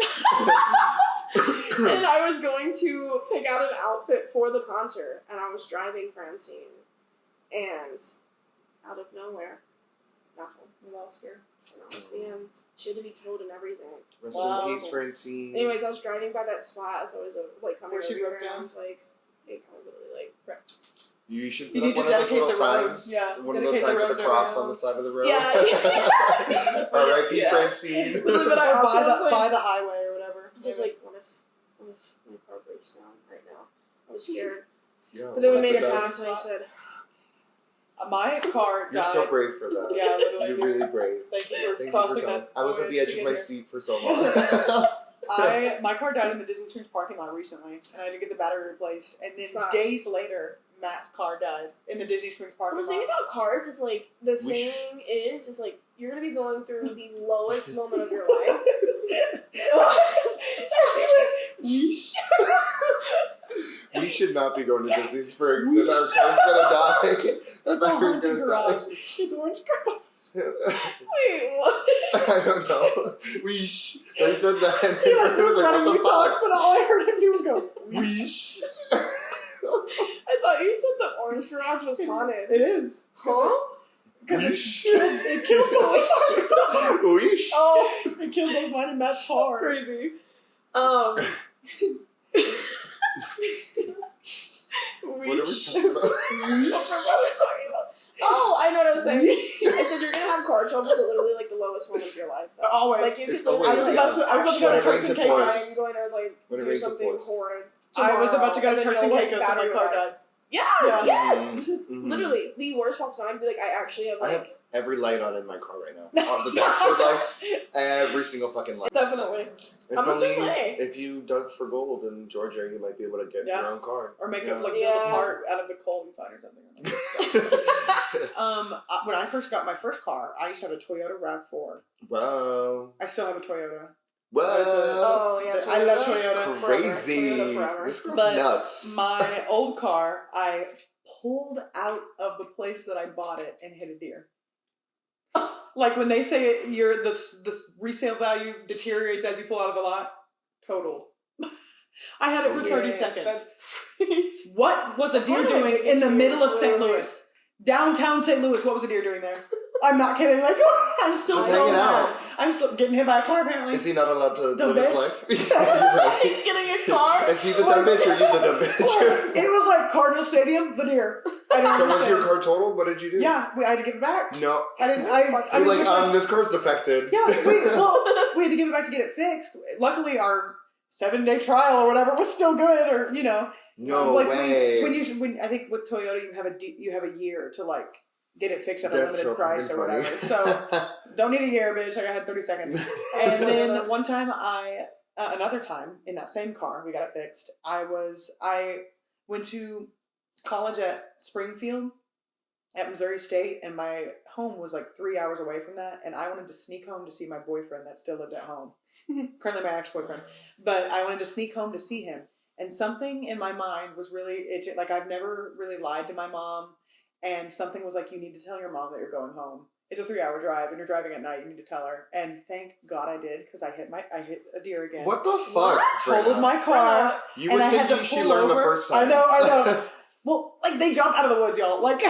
and I was going to pick out an outfit for the concert, and I was driving Francine, and out of nowhere, nothing. We lost her. And that was the end. She had to be towed and everything. Rest Wow. in peace, Francine. Anyways, I was driving by that spot as I was like coming Where she over here, broke and I down? was like, hey, kind of literally like. You should You put need up to one of those dedicate little the road. signs. Yeah, One of those dedicate the signs with a roads cross around. on the side of the road. Yeah. That's what R.I.P. yeah. Francine. But I Or also by was the, like, by the highway or whatever. I was just like, what if my car breaks down right now? I was scared. Yeah, But then we that's made it what past, does. and I said, My car died. You're so brave for that. Yeah, literally. You're really brave. Thank you for Thank you crossing for telling. that. I was at the bridge edge to of get my here. seat for so long. My car died in the Disney Springs parking lot recently, and I had to get the battery replaced. And then Sucks. days later, Matt's car died in the Disney Springs parking well, the thing lot. about cars is like the We thing is like you're gonna be going through the lowest moment of your life. We should not be going to Disney Springs if our car's gonna die. That It's a battery's haunted gonna garage. die. It's orange garage. Wait, what? I don't know. Weesh. I said that and He like everyone was was like, letting what you the talk, fuck? but all I heard him do was go. Weesh. I thought you said the orange garage was haunted. It is. Huh? Because Weesh. it killed both. Weesh. Oh, It killed both mine and Matt's that's car. crazy. What are we talking about? Oh, I know what I was saying. I said you're gonna have car trouble at literally like the lowest moment of your life. Though. Always. Like you It's could literally. always, I was about to go When to it Turks rains, and it Caicos. I'm going to like When it do rains, it something pours. horrid. I was about to go to tomorrow, Turks and and then, Caicos and my battery car died. died. Yeah, Yeah. yes. Mhm. Literally, the worst possible time. I'd be like, I actually have I have like. every light on in my car right now. All the dashboard lights, every single fucking light. Definitely. If I'm the same only way. If you dug for gold in Georgia, you might be able to get Yeah. your own car. Or make Yeah. up like Yeah. build a part out of the coal you find or something. When I first got my first car, I used to have a Toyota RAV4. Whoa. I still have a Toyota. Whoa. Oh yeah, I love Toyota. Crazy. Toyota forever. This girl's But nuts. My old car, I pulled out of the place that I bought it and hit a deer. Like when they say this resale value deteriorates as you pull out of the lot, total. I had it for 30 seconds. That's crazy. What was a That's deer one of my doing in biggest the middle of fears, St. literally. Louis? Downtown St. Louis, what was a deer doing there? I'm not kidding. Like, I'm still Just so hanging mad. out. I'm still getting hit by a car, apparently. Is he not allowed to Dumb live his bitch. life? You're right. He's getting a car. Is he the dumb bitch or you the dumb bitch? It was like Cardinal Stadium, the deer. I didn't So was understand. your car totaled? What did you do? Yeah, I had to give it back. No. I didn't. You're like, this car's defected. Yeah, we had to give it back to get it fixed. Luckily, our 7-day trial or whatever was still good, or you know. No like way. When I think with Toyota you have a year to like get it fixed at a That's limited so price or funny. whatever. So don't need a year, bitch. Like I had 30 seconds. And then one time another time in that same car, we got it fixed. I went to college at Springfield at Missouri State, and my home was like 3 hours away from that, and I wanted to sneak home to see my boyfriend that still lived at home. Currently my ex-boyfriend. But I wanted to sneak home to see him. And something in my mind was really itching. Like, I've never really lied to my mom. And something was like, you need to tell your mom that you're going home. It's a 3-hour drive, and you're driving at night. You need to tell her. And thank God I did, because I hit a deer again. What the fuck? Totaled my car. You would think she learned the first time. I know. Well, like, they jump out of the woods, y'all. Like,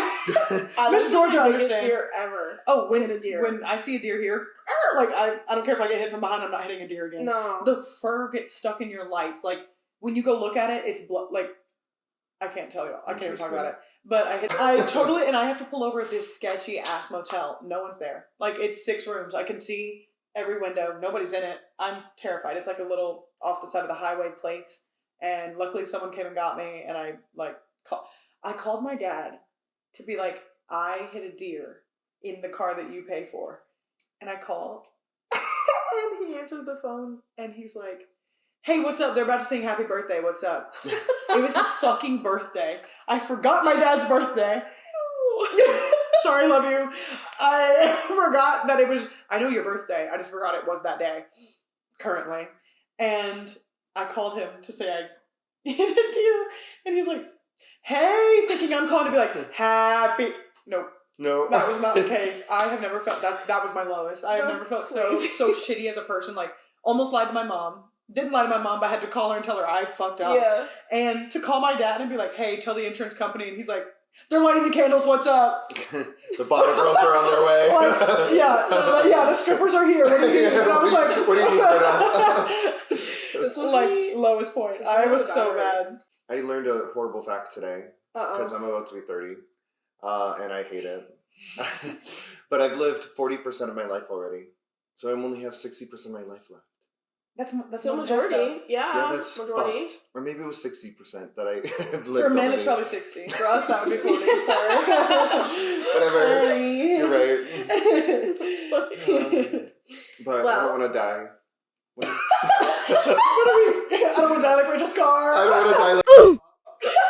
Miss Georgia understands. Fear ever. Oh, when I see a deer here, like, I don't care if I get hit from behind, I'm not hitting a deer again. No. The fur gets stuck in your lights. Like, when you go look at it, it's like, I can't tell you. I can't even talk about it. But I have to pull over at this sketchy ass motel. No one's there. Like, it's 6 rooms. I can see every window. Nobody's in it. I'm terrified. It's like a little off the side of the highway place. And luckily someone came and got me, and I called my dad to be like, I hit a deer in the car that you pay for. And I called, and he answers the phone, and he's like, hey, what's up? They're about to sing happy birthday. What's up? It was his fucking birthday. I forgot my dad's birthday. Sorry, love you. I forgot that it was, I know your birthday. I just forgot it was that day, currently. And I called him to say I hit a deer. And he's like, hey, thinking I'm calling to be like, happy. Nope. No. That was not the case. I have never felt, that was my lowest. I have never felt so shitty as a person. Like, almost lied to my mom. Didn't lie to my mom, but I had to call her and tell her I fucked up. Yeah. And to call my dad and be like, hey, tell the insurance company. And he's like, they're lighting the candles, what's up? The bottle girls are on their way. Yeah, the strippers are here. What do you need? And I was like, what do you need for that? This was like lowest point. I was so mad. I learned a horrible fact today because I'm about to be 30, and I hate it. But I've lived 40% of my life already, so I only have 60% of my life left. That's still majority. Yeah, that's majority. Fucked. Or maybe it was 60% that I have lived. For men, already. it's probably 60. For us, that would be 40. Sorry. Whatever. Sorry. You're right. That's funny. But I don't want to die. What are we? I don't want to die like Rachel's car. I don't want to die like.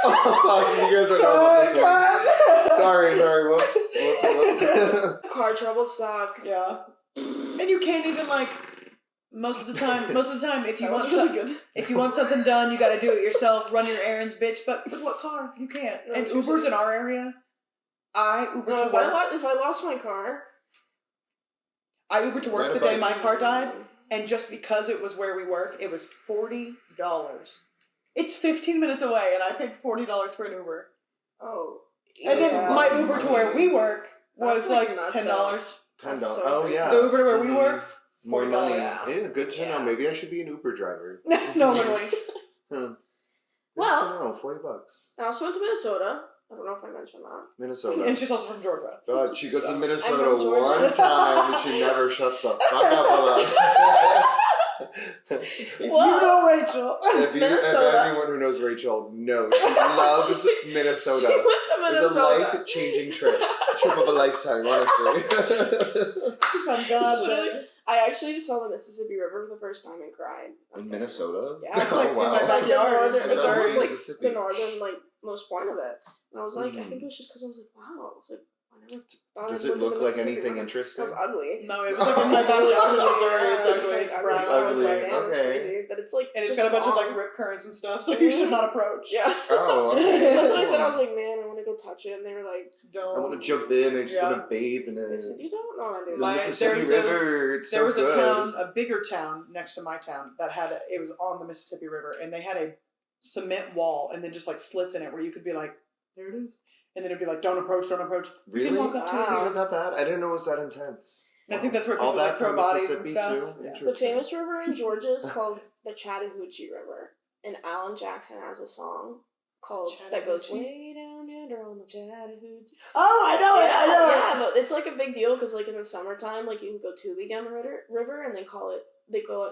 Oh fuck! You guys don't know about this one. Sorry. Whoops. Car trouble suck. Yeah. And you can't even like. Most of the time, if you want something done, you got to do it yourself. Run your errands, bitch. But with what car? You can't. No, and Uber's in our area. I Uber to work. If I lost my car, I Uber to work the day my car died, and just because it was where we work, it was $40. It's 15 minutes away, and I paid $40 for an Uber. Oh. And then my Uber to where we work was like $10. $10. Oh yeah. The Uber to where we work. More money. Yeah. Yeah, good to know. Maybe I should be an Uber driver. No, literally. Well, $40. I also went to Minnesota. I don't know if I mentioned that. Minnesota. And she's also from Georgia. God, she goes to Minnesota one time and she never shuts the fuck up about it. If you know Rachel. If anyone who knows Rachel knows, she loves Minnesota. She went to Minnesota. It's a life-changing trip. A trip of a lifetime, honestly. Oh God. I actually saw the Mississippi River for the first time and cried. In Minnesota? Yeah, it's like wow. in my backyard. It's like the northern, most point of it. And I was like, I think it was just because I was like, wow. I was like, I never thought Does it look like anything interesting? It was ugly. No, it was like in my backyard in Missouri. It's ugly. It's brown. It's ugly. I was like, Okay. It's crazy. But it's like, and it's got a bunch of like rip currents and stuff, so you should not approach. Yeah. Oh, okay. That's what I said. I was like, man, I want to go touch it. And they were like, don't. I want to jump in. I just want to bathe in it. They said, you don't know how to do The that. Mississippi River. It's there was so a good. town, a bigger town next to my town that had it was on the Mississippi River, and they had a cement wall and then just like slits in it where you could be like, there it is. And then it'd be like, don't approach. Really? You can walk up to it. Is it that bad? I didn't know it was that intense. And I think that's where people All that like throw from bodies and Mississippi stuff. too? Yeah. The famous river in Georgia is called the Chattahoochee River. And Alan Jackson has a song called that goes way down yonder on the Chattahoochee. Oh, I know it. Yeah, but it's like a big deal because like in the summertime, like you can go tubing down the river and they call it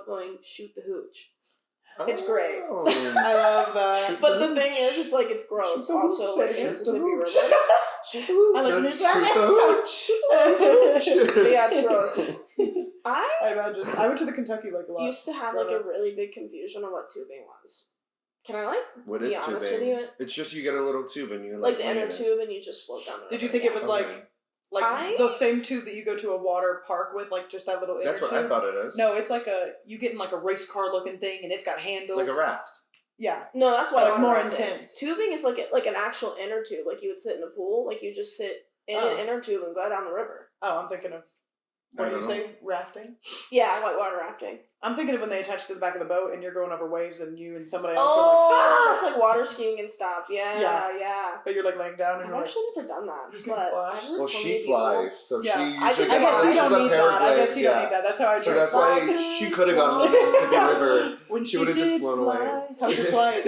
going shoot the hooch. It's great. I love that. But the thing is, it's like, it's gross. Also, like, Mississippi River. Shoot the hooch. I like Yeah, it's gross. I imagine. I went to the Kentucky Lake a lot. Used to have, like, a really big confusion on what tubing was. Can I, like, what be is honest tubing? with you? It's just you get a little tube and you like the inner tube and you just float down the river. Did you think it was like the same tube that you go to a water park with, like just that little inner That's what tube? I thought it is. No, it's like you get in like a race car looking thing and it's got handles. Like a raft. Yeah. No, that's why like more intense. Tubing is like an actual inner tube. Like you would sit in a pool, like you just sit in an inner tube and go down the river. Oh, I'm thinking of what do you say? Rafting? Yeah, whitewater rafting. I'm thinking of when they attach to the back of the boat and you're going over waves and you and somebody else are like, that's like water skiing and stuff. Yeah. But you're like laying down and I've you're actually never done that. Just but well, she flies, so she usually I gets guess you don't need that. I guess you yeah. don't need that. That's how I So that's why she could have gone to the Mississippi River. When she would have just flown away. How's your flight?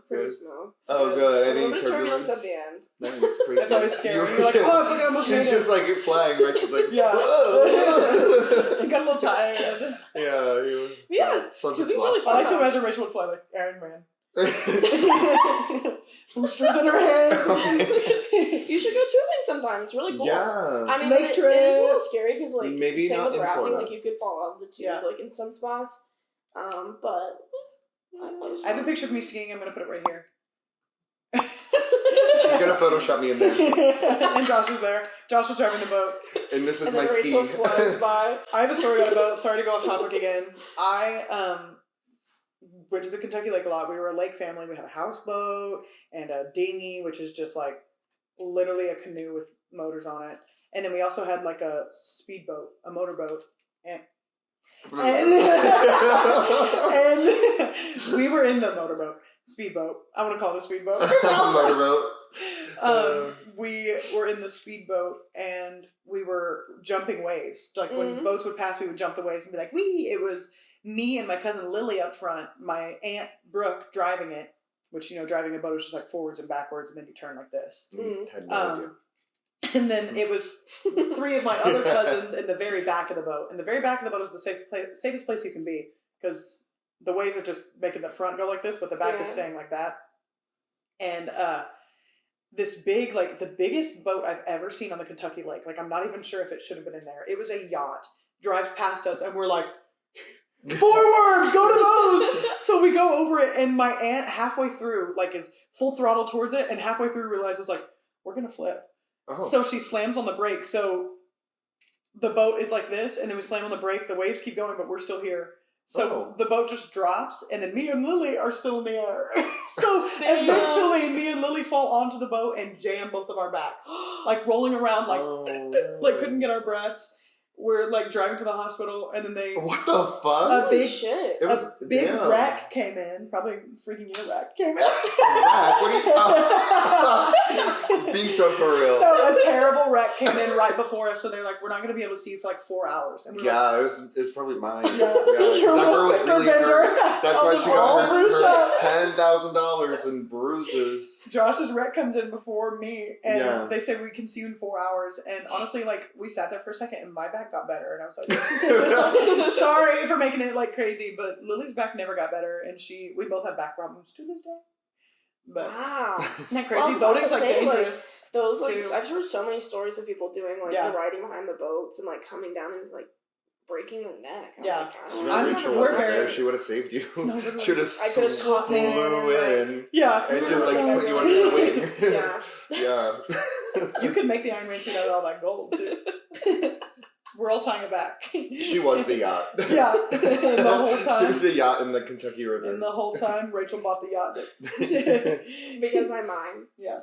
Pretty smooth. Oh, good. Any turbulence turbulence at the end. Nice, crazy. That's always scary. You're like, oh, I forgot almost. She's just like flying, right? She's like, yeah. Whoa. I got a little tired. Yeah. Something's really lost. I like to imagine Rachel would fly like Iron Man. Boosters in her hands. You should go tubing sometime. It's really cool. Yeah. I mean, it is a little scary because, like, maybe same not with in rafting, Florida. like, you could fall out of the tube, like, in some spots. But I have a picture of me skiing. I'm going to put it right here. She's going to Photoshop me in there. And Josh is there. Josh was driving the boat. And this is and my then Rachel ski. flies by. I have a story on a boat. Sorry to go off topic again. I went to the Kentucky Lake a lot. We were a lake family. We had a houseboat and a dinghy, which is just like literally a canoe with motors on it. And then we also had like a speedboat, a motorboat. And we were in the motorboat. Speedboat. I want to call it a speedboat. Motorboat. We were in the speedboat and we were jumping waves. Like when boats would pass, we would jump the waves and be like, wee! It was me and my cousin Lily up front, my aunt Brooke driving it, which, driving a boat is just like forwards and backwards and then you turn like this. Had no idea. And then it was 3 of my other cousins in the very back of the boat. And the very back of the boat is the safest place you can be because the waves are just making the front go like this, but the back is staying like that. And this big, like the biggest boat I've ever seen on the Kentucky Lake, like I'm not even sure if it should have been in there. It was a yacht, drives past us and we're like, forward, go to those. So we go over it and my aunt halfway through like is full throttle towards it and halfway through realizes like, we're going to flip. Oh. So she slams on the brake. So the boat is like this and then we slam on the brake. The waves keep going, but we're still here. So the boat just drops, and then me and Lily are still in the air. So eventually, me and Lily fall onto the boat and jam both of our backs, like rolling around, like couldn't get our breaths. We're like driving to the hospital, and then what the fuck? A big shit. A big wreck came in. Probably freaking ear wreck came in. Wreck? What are you? Be so for real. No, a terrible wreck came in right before us, so they're like, "We're not going to be able to see you for like 4 hours." And we were like, it's probably mine. Yeah. That girl was really hurt. That's why she got her $10,000 in bruises. Josh's wreck comes in before me, and they say we can see you in 4 hours. And honestly, like we sat there for a second, and my back got better, and I was like, sorry for making it like crazy, but Lily's back never got better, and we both have back problems to this day. But wow, isn't that crazy? Boating's like dangerous. Like, those like I've heard so many stories of people doing like the riding behind the boats and like coming down and like breaking their neck. Rachel wasn't there. She would have saved you. No, she would have flew in. Yeah, and just like put you under the wing. Yeah. You could make the Iron Man suit out of all that gold too. We're all tying it back. She was the yacht. Yeah. The whole time. She was the yacht in the Kentucky River. And the whole time, Rachel bought the yacht. Because I'm mine. Yeah.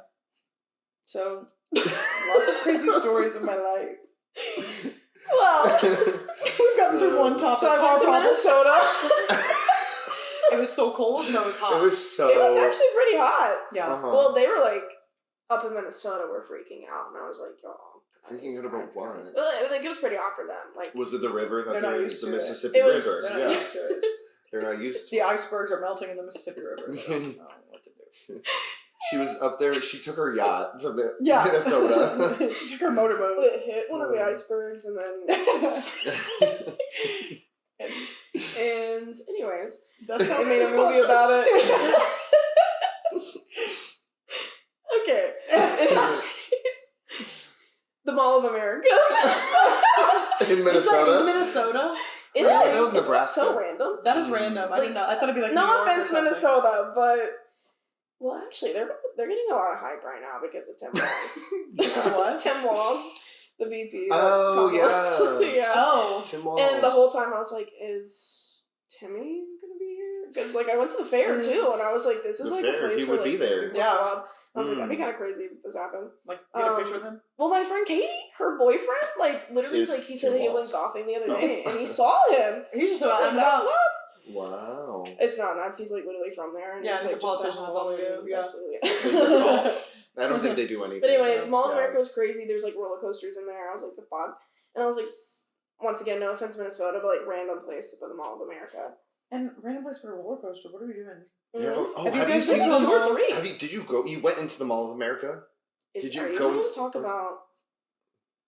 So, lots of crazy stories in my life. Well, we've gotten through one topic. So I went to Minnesota. It was so cold and it was hot. It was actually pretty hot. Yeah. Uh-huh. Well, they were like, up in Minnesota, we're freaking out. And I was like, y'all. Freaking out about what? Like, it was pretty hot for them. Like, was it the river that the Mississippi River? They're not used to it. The icebergs are melting in the Mississippi River. So I don't know what to do. She was up there. She took her yacht to Minnesota. She took her motorboat. It hit one of the icebergs and then. And anyways, That's how they made a movie about it. Okay. The Mall of America. In Minnesota? in Minnesota? It Really? is. That was It's Nebraska. So random. That is random. I didn't know. I thought it'd be like New No York or offense, something. Minnesota, but well, actually, they're getting a lot of hype right now because of Tim Walz. What? Tim Walz, the VP. Oh, yeah. Yeah. Oh. Tim Walz. And the whole time I was like, is Timmy gonna be here? Because like I went to the fair too, and I was like, this is The like fair, a place he where would like be there. people Yeah. show up. I was like, that'd be kind of crazy if this happened. Like, get a picture of him? Well, my friend Katie, her boyfriend, like literally, Is like he said that he Tim went Walz. golfing the other day, and he saw him. He's just I was about like, that's nuts. Wow. It's not nuts. He's like literally from there. And Yeah, he's he's like a politician. That's all they do. Yeah. Absolutely. I don't think they do anything. But anyways, Yeah. Mall of America was crazy. There's like roller coasters in there. I was like, the fuck? And I was like, once again, no offense, Minnesota, but like random place to put the Mall of America. And random place for a roller coaster. What are we doing? Yeah. Mhm. Oh, Have you have you guys seen been them? to Two or three? Did you go? You went into the Mall of America? Did you Are you go going into- to talk about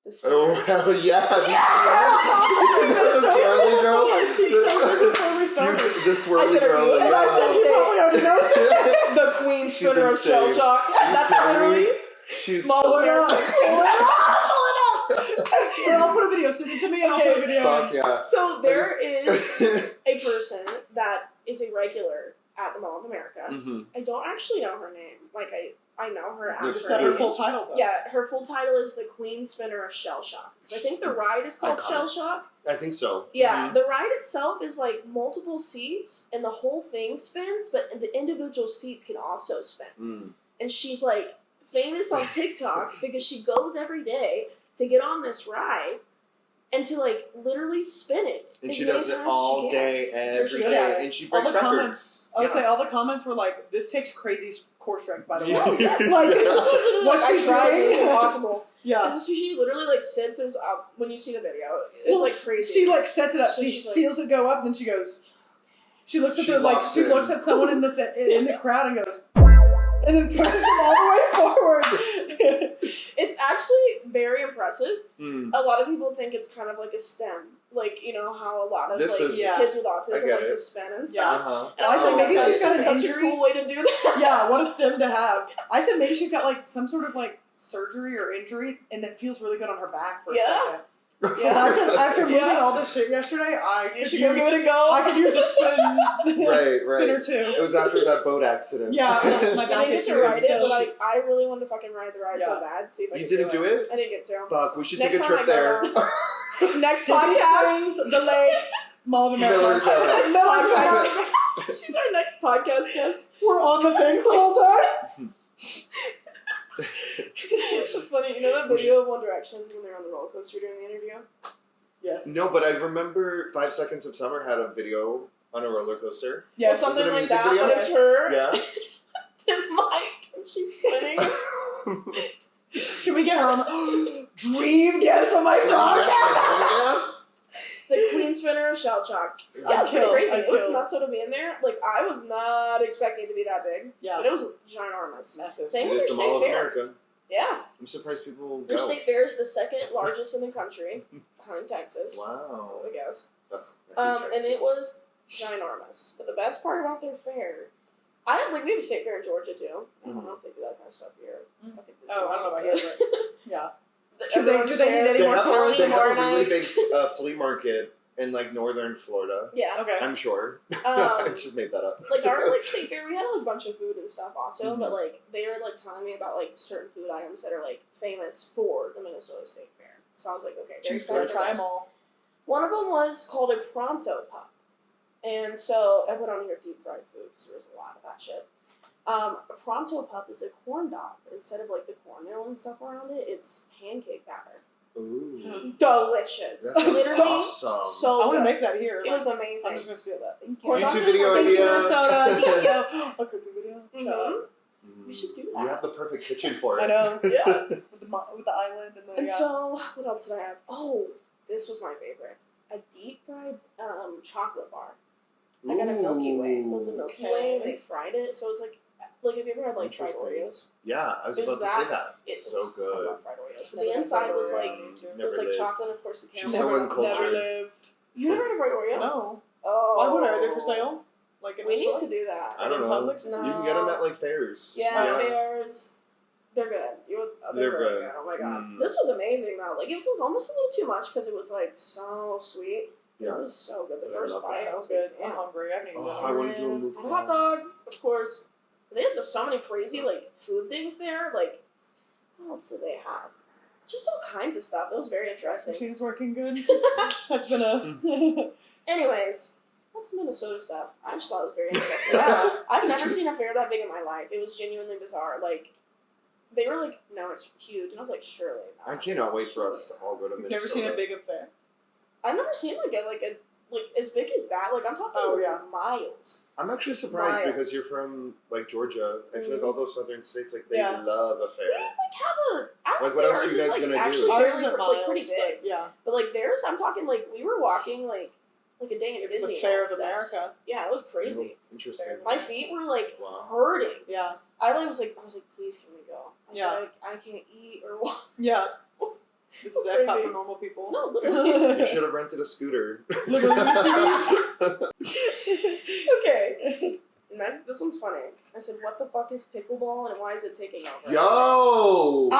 this? Oh, hell yeah. Have you seen the swirly girl? She started before we started. The swirly I said, girl. and I said, You probably already know. the queen She's spinner of insane. shell shock. That's literally She's Mall of America. Well, I'll put a video. Send it to me and I'll put a video. Fuck yeah. So there is a person that is a regular at the Mall of America. Mm-hmm. I don't actually know her name. Like I know her The as Just her said Her her name. full title, though. Yeah, her full title is the Queen Spinner of Shell Shock. Because I think the ride is called Iconic. Shell Shock. I think so. Yeah, the ride itself is like multiple seats, and the whole thing spins, but the individual seats can also spin. Mm. And she's like famous on TikTok because she goes every day to get on this ride and to like literally spin it. And as she many does it times as all she day, can. every She's good day, at it. and she All breaks the records. comments, I would say all the comments were like, this takes crazy core strength, by the way. Yeah. Like, What what she's tried doing? is impossible. Yeah. And so she literally like sits. There's when you see the video, it's like crazy. She like sets it up. So She she's like- feels it go up, then she goes. She looks at She the like. locks She in. looks at someone in the crowd and goes, and then pushes them all the way forward. It's actually very impressive. Mm. A lot of people think it's kind of like a STEM, like you know how a lot of This like is- kids with I autism get like it. to spin and Yeah. stuff. Uh-huh. And I was Oh, like, maybe okay. she's got Such a such a cool way to do that. Yeah, what a stem to have. I said maybe she's got like some sort of like surgery or injury, and that feels really good on her back for a Yeah. second. Because after moving Yeah. all this shit yesterday, I You could should use, go give it a go. I could use a Right. spinner too. It was after that boat accident. Yeah, my I back didn't get to issue ride is it, still. but I really wanted to fucking ride the ride so Yeah. bad. See if I You could didn't do it? I didn't get to. Fuck, we should Next take a time trip I there. go Next Disney podcast. Springs, the lake, Mall of America. Miller's House. Miller's House. She's our next podcast guest. We're on the things the whole time. It's funny, you know that video of One Direction when they're on the roller coaster doing the interview? Yes. No, but I remember 5 Seconds of Summer had a video on a roller coaster. Yes. Well, Is it something a like music that, video? but it's her Yeah. and Mike, and she's spinning. Can we get her on the dream guest on my podcast? The Queen Spinner of Shell Shock. Yeah, it's pretty killed. crazy. I'm It was killed. nuts to be in there. Like, I was not expecting it to be that big. Yeah. But it was ginormous. Massive. Same It with is their the Mall state of fair. America. Yeah. I'm surprised people Their go. state fair is the second largest in the country, behind Texas. Wow. I guess. Ugh, I hate And Texas. it was ginormous. But the best part about their fair, we have a state fair in Georgia too. I don't know if they do that kind of stuff here. Mm. Fucking Oh, I don't know about Disney. here, Yeah. Do they need any They more have, tourists they and have more a really nights? big flea market in like northern Florida. Yeah. Okay. I'm sure. I just made that up. Like our like state fair, we had like a bunch of food and stuff also, Mhm. but like they were like telling me about like certain food items that are like famous for the Minnesota State Fair. So I was like, okay, very Choose to excited. try them all. One of them was called a pronto pup, and so I put on here deep fried food because there was a lot of that shit. A pronto pup is a corn dog, but instead of like the cornmeal and stuff around it, it's pancake batter. Ooh. Delicious. That sounds Literally awesome. so I want to good. make that here. It was amazing. I'm just gonna steal that. Thank Corn you. dogs YouTube are video like- Thank you, idea. Minnesota. Thank you. A cooking video. Mhm. Mm. We should do You that. have the perfect kitchen for it. I know. Yeah. With the island and the. And yeah. so, what else did I have? Oh, this was my favorite. A deep fried chocolate bar. I got a Milky Way. It was a Milky Okay. Way, and they fried it. So it was like have you ever had like fried Interesting. Oreos? Yeah, I was It was about to say that. that. So I good. love fried Oreos. But Never the had inside fried was Oreos. like Never it was like lived. chocolate, of course, the She's caramel. so never uncultured. lived. You never heard of Right Oreo? No. Oh. Why would I? Are they for sale? Like in we a need store? to do that. I don't know. Publix? No. You can get them at like fairs. Yeah, fairs. They're good. They're good. really good. Oh my god. This was amazing though. Like it was like, almost a little too much because it was like so sweet. Yeah. It was so good. The Yeah, first bite Sounds good. I'm hungry. I haven't eaten I want to do a And mukbang. a hot dog, of course. They had just so many crazy like food things there. Like what else did they have? Just all kinds of stuff. It was very interesting. Machine's working good. That's been a. Anyways, that's Minnesota stuff. I just thought it was very interesting. I've never seen a fair that big in my life. It was genuinely bizarre. Like, they were like, no, it's huge. And I was like, surely not. I cannot wait for us to all go to You've Minnesota. never seen a big affair? I've never seen like as big as that. Like, I'm talking miles. I'm actually surprised Miles. because you're from like Georgia. I feel like all those southern states, like they Yeah. love a fair. We like have a. I would Like, say what else ours are you is, guys like, gonna do? actually Ours very, isn't like, pretty miles, big. but yeah. But like theirs, I'm talking like we were walking like a day in It's the Disney. Fair of America. Yeah, it was crazy. Interesting. My feet were like Wow. hurting. Yeah. I was like, please, can we go? I Yeah. said, I can't eat or walk. Yeah. This is That's Epcot crazy. for normal people. No, literally. You should have rented a scooter. Okay. Next, this one's funny. I said, what the fuck is pickleball and why is it taking over? Yo!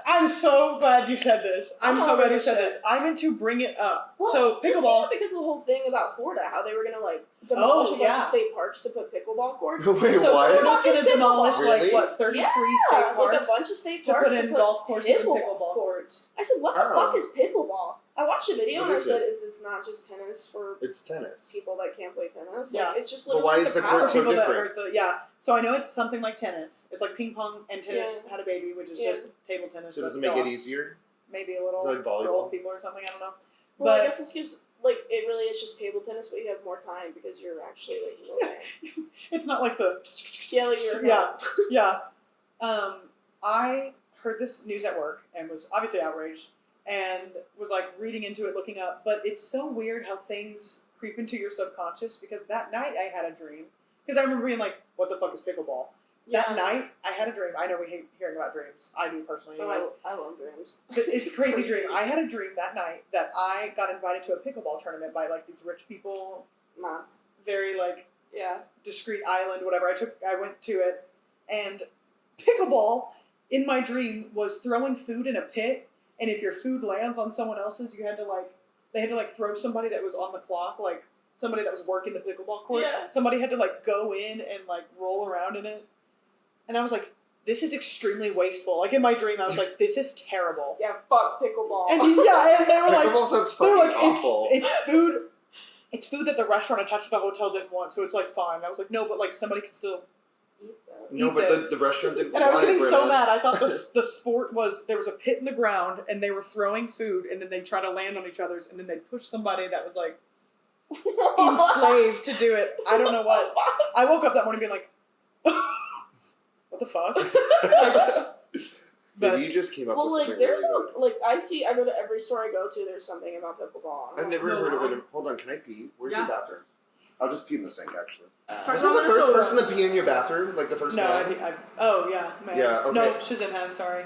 I'm so glad you said this. I'm so glad you said shit. this. I meant to bring it up. Well, So this came pickleball. up because of the whole thing about Florida, how they were gonna like demolish a bunch yeah. of state parks to put pickleball courts. Wait, So what? Florida's fuck is going to demolish pickleball? Really? like what 33 Yeah, state parks like a bunch of state to parks put in golf courses and pickleball courts. I said, what the Oh. fuck is pickleball? I watched a video What and I is said, it? is this not just tennis for It's tennis. people that can't play tennis? Yeah. Like, it's just But literally why is the paddle. court so People that different? hurt the So I know it's something like tennis. It's like ping pong and tennis Yeah. had a baby, which is Yeah. just table tennis. So does it but make it golf. easier? Maybe a little Is it like for volleyball? old people or something. I don't know. Well, I But guess this gives like it really is just table tennis, but you have more time because you're actually like moving. it's not like the Yeah, like you're yeah. I heard this news at work and was obviously outraged and was like reading into it, looking up. But it's so weird how things creep into your subconscious because that night I had a dream. Because I remember being like, what the fuck is pickleball? That night I had a dream. I know we hate hearing about dreams. I do personally. Oh, Anyways. I love dreams. But it's a crazy dream. I had a dream that night that I got invited to a pickleball tournament by like these rich people, Nuts. very like Yeah. discreet island, whatever. I went to it, and pickleball in my dream was throwing food in a pit, and if your food lands on someone else's, they had to throw somebody that was on the clock, like somebody that was working the pickleball court. Yeah. Somebody had to like go in and like roll around in it, and I was like, this is extremely wasteful. Like in my dream, I was like, this is terrible. Yeah, fuck pickleball. And and they were like, Pickleball sounds they were fucking like, awful. it's food. It's food that the restaurant attached to the hotel didn't want, so it's like fine. And I was like, no, but like somebody could still. Eat that. No, eat but this. the restaurant didn't And I was want getting it, so Brynna. mad. I thought the sport was there was a pit in the ground, and they were throwing food, and then they try to land on each other's, and then they push somebody that was like enslaved to do it. I don't know what. I woke up that morning being like, what the fuck? Maybe you just came up Well, with like, something there's really good. I go to every store I go to, there's something about pickleball. I've never No, heard of no. it. Hold on, can I pee? Where's Yeah. your bathroom? I'll just pee in the sink, actually. Talk Is that about the first Minnesota. person to pee in your bathroom? Like the first No, man? oh yeah, man. Yeah, okay. No, Shazam has. Sorry,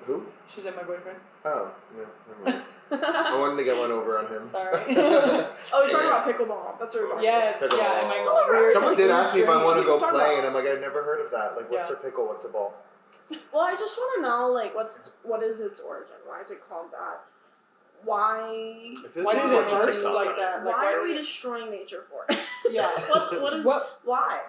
Who? Shazam, my boyfriend. Oh, no, never mind. I wanted to get one over on him. Sorry. Oh, you're talking about pickleball. That's what you're talking Yes, Pickleball. yeah. And my It's all right. weird, Someone did ask me if I want to go Talk play, about- and I'm like, I've never heard of that. Like, what's Yeah. a pickle? What's a ball? about. Well, I just want to know, like, what is its origin? Why is it called that? Why? I feel Why like did we it watch a work TikTok like on it. that? Like, Why are we did it- destroying nature for it? Yeah. What? Why?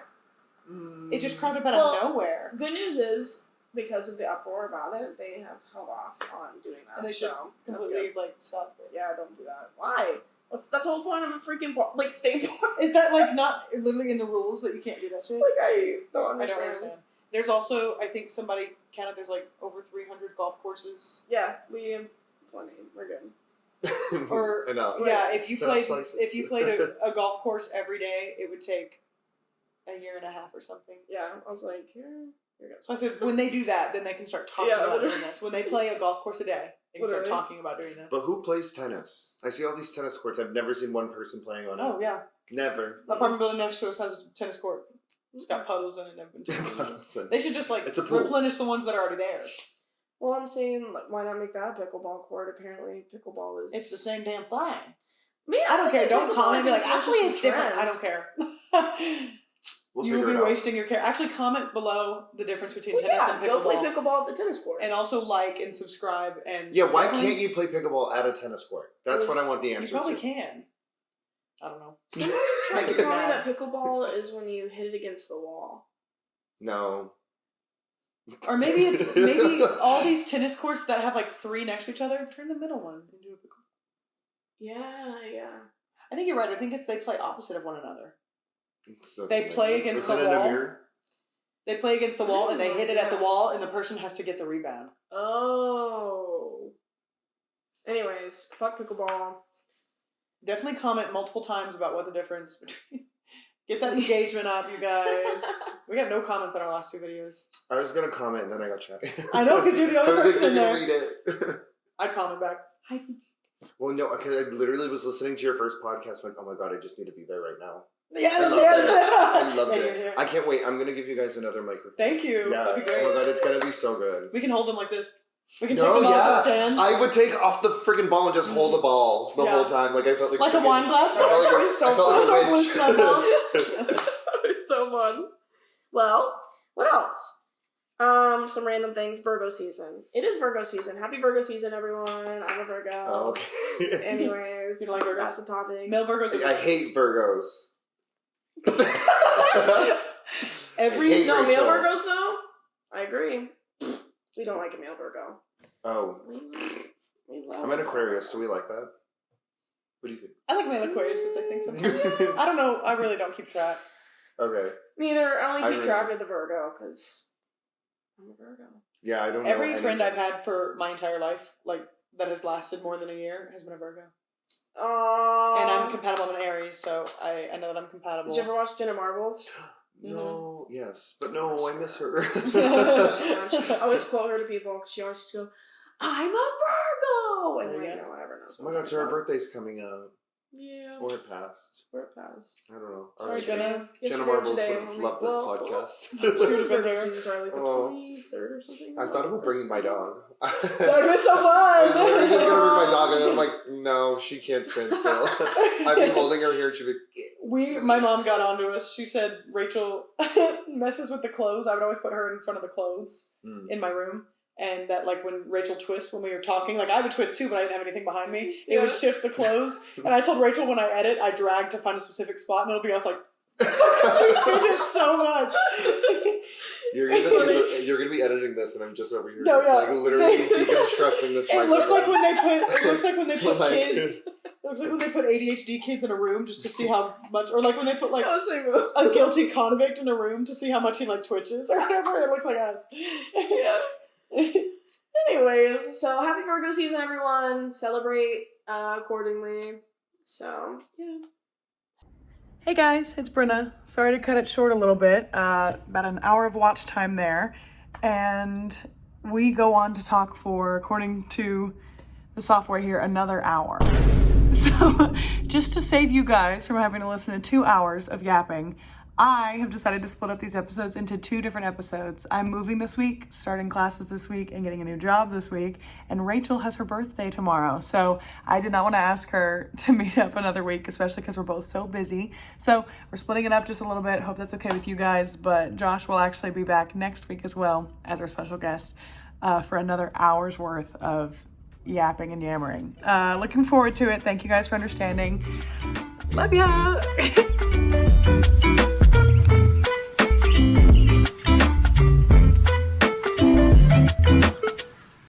It just cropped up out Well, of nowhere. Good news is, because of the uproar about it, they have held off on doing that. And they should so that's completely good. like stop it. Yeah, don't do that. Why? That's the whole point of a freaking like state park. Is that like not literally in the rules that you can't do that shit? Like I don't I understand. don't understand. There's also, I think somebody counted. There's like over 300 golf courses. Yeah, we have plenty. We're good. Or Enough. yeah, if you Set up played slices. a golf course every day, it would take a year and a half or something. Yeah, I was like, you're good. So I said, when they do that, then they can start talking Yeah, about literally. doing this. When they play a golf course a day, they can start Literally. talking about doing that. But who plays tennis? I see all these tennis courts. I've never seen one person playing on it. Oh yeah, Never. the apartment building next to us has a tennis court. It's got puddles in it and everything. It's a- They should just like It's a pool. replenish the ones that are already there. Well, I'm saying, like, why not make that a pickleball court? Apparently, pickleball is. It's the same damn thing. I don't care. Don't comment and be like, actually, it's different. I don't care. You will be wasting your care. Actually, comment below the difference between tennis and pickleball. Go play pickleball at the tennis court. And also like and subscribe. And why can't you play pickleball at a tennis court? That's what I want the answer to. You probably can. I don't know. Someone tried to tell me that pickleball is when you hit it against the wall. No. Or maybe all these tennis courts that have like 3 next to each other, turn the middle one into a pickleball. Yeah. I think you're right. I think they play opposite of one another. So they play against the wall. They play against the wall and they hit it at the wall and the person has to get the rebound. Oh. Anyways, fuck pickleball. Definitely comment multiple times about what the difference between... Get that engagement up, you guys. We got no comments on our last 2 videos. I was going to comment and then I got chatty. I know, because you're the only person in there. I was like, they're going to read it. I'd comment back. Hi. Well, no, because I literally was listening to your first podcast like, oh my god, I just need to be there right now. Yes. I loved it. I can't wait. I'm going to give you guys another microphone. Thank you. Yeah. That'd be great. Oh my god, it's going to be so good. We can hold them like this. We can take them off the stand. I would take off the freaking ball and just hold the ball the whole time. Like I felt like a wine glass. I felt like a witch. So fun. Well, what else? Some random things. Virgo season. It is Virgo season. Happy Virgo season, everyone. I'm a Virgo. Oh, okay. Anyways, you don't like Virgos? That's a topic. Male Virgos. I hate Virgos. Male Virgos though. I agree. We don't like a male Virgo. Oh. We love I'm an Aquarius, so we like that. What do you think? I like male Aquariuses, I think sometimes. I don't know. I really don't keep track. Okay. Me either. I only keep track of the Virgo because I'm a Virgo. Yeah, I don't know. Every friend I've had for my entire life, like, that has lasted more than a year, has been a Virgo. And I'm compatible. I'm an Aries, so I know that I'm compatible. Did you ever watch Jenna Marbles? No, yes. But no, I miss her. So much. I always quote her to people because she always goes, I'm a Virgo! And like, whatever. Oh my god, so her birthday's coming up. Yeah. Or it passed. I don't know. Sorry, Jenna. Jenna Marbles would have loved this podcast. She would have been there. Like the 23rd or something. I thought about bringing my dog. That would have been so fun! I was literally just going to bring my dog and I'm like, no, she can't stand still. I'd be holding her here and she'd be... My mom got onto us. She said Rachel messes with the clothes. I would always put her in front of the clothes in my room. And that, like, when Rachel twists when we were talking, like, I would twist too, but I didn't have anything behind me. It would shift the clothes. And I told Rachel when I edit, I drag to find a specific spot, and it'll be us, like, fidget so much. You're gonna be editing this, and I'm just over here, like, literally deconstructing this. It looks like when they put kids. It looks like when they put ADHD kids in a room just to see how much, or like when they put like a guilty convict in a room to see how much he like twitches or whatever. It looks like us. Yeah. Anyways, so happy Virgo season, everyone. Celebrate accordingly. So, yeah. Hey guys, it's Brynna. Sorry to cut it short a little bit. About an hour of watch time there. And we go on to talk for, according to the software here, another hour. So, just to save you guys from having to listen to 2 hours of yapping, I have decided to split up these episodes into 2 different episodes. I'm moving this week, starting classes this week, and getting a new job this week, and Rachel has her birthday tomorrow, so I did not want to ask her to meet up another week, especially because we're both so busy. So we're splitting it up just a little bit. Hope that's okay with you guys, but Josh will actually be back next week as well as our special guest for another hour's worth of yapping and yammering. Looking forward to it. Thank you guys for understanding. Love ya!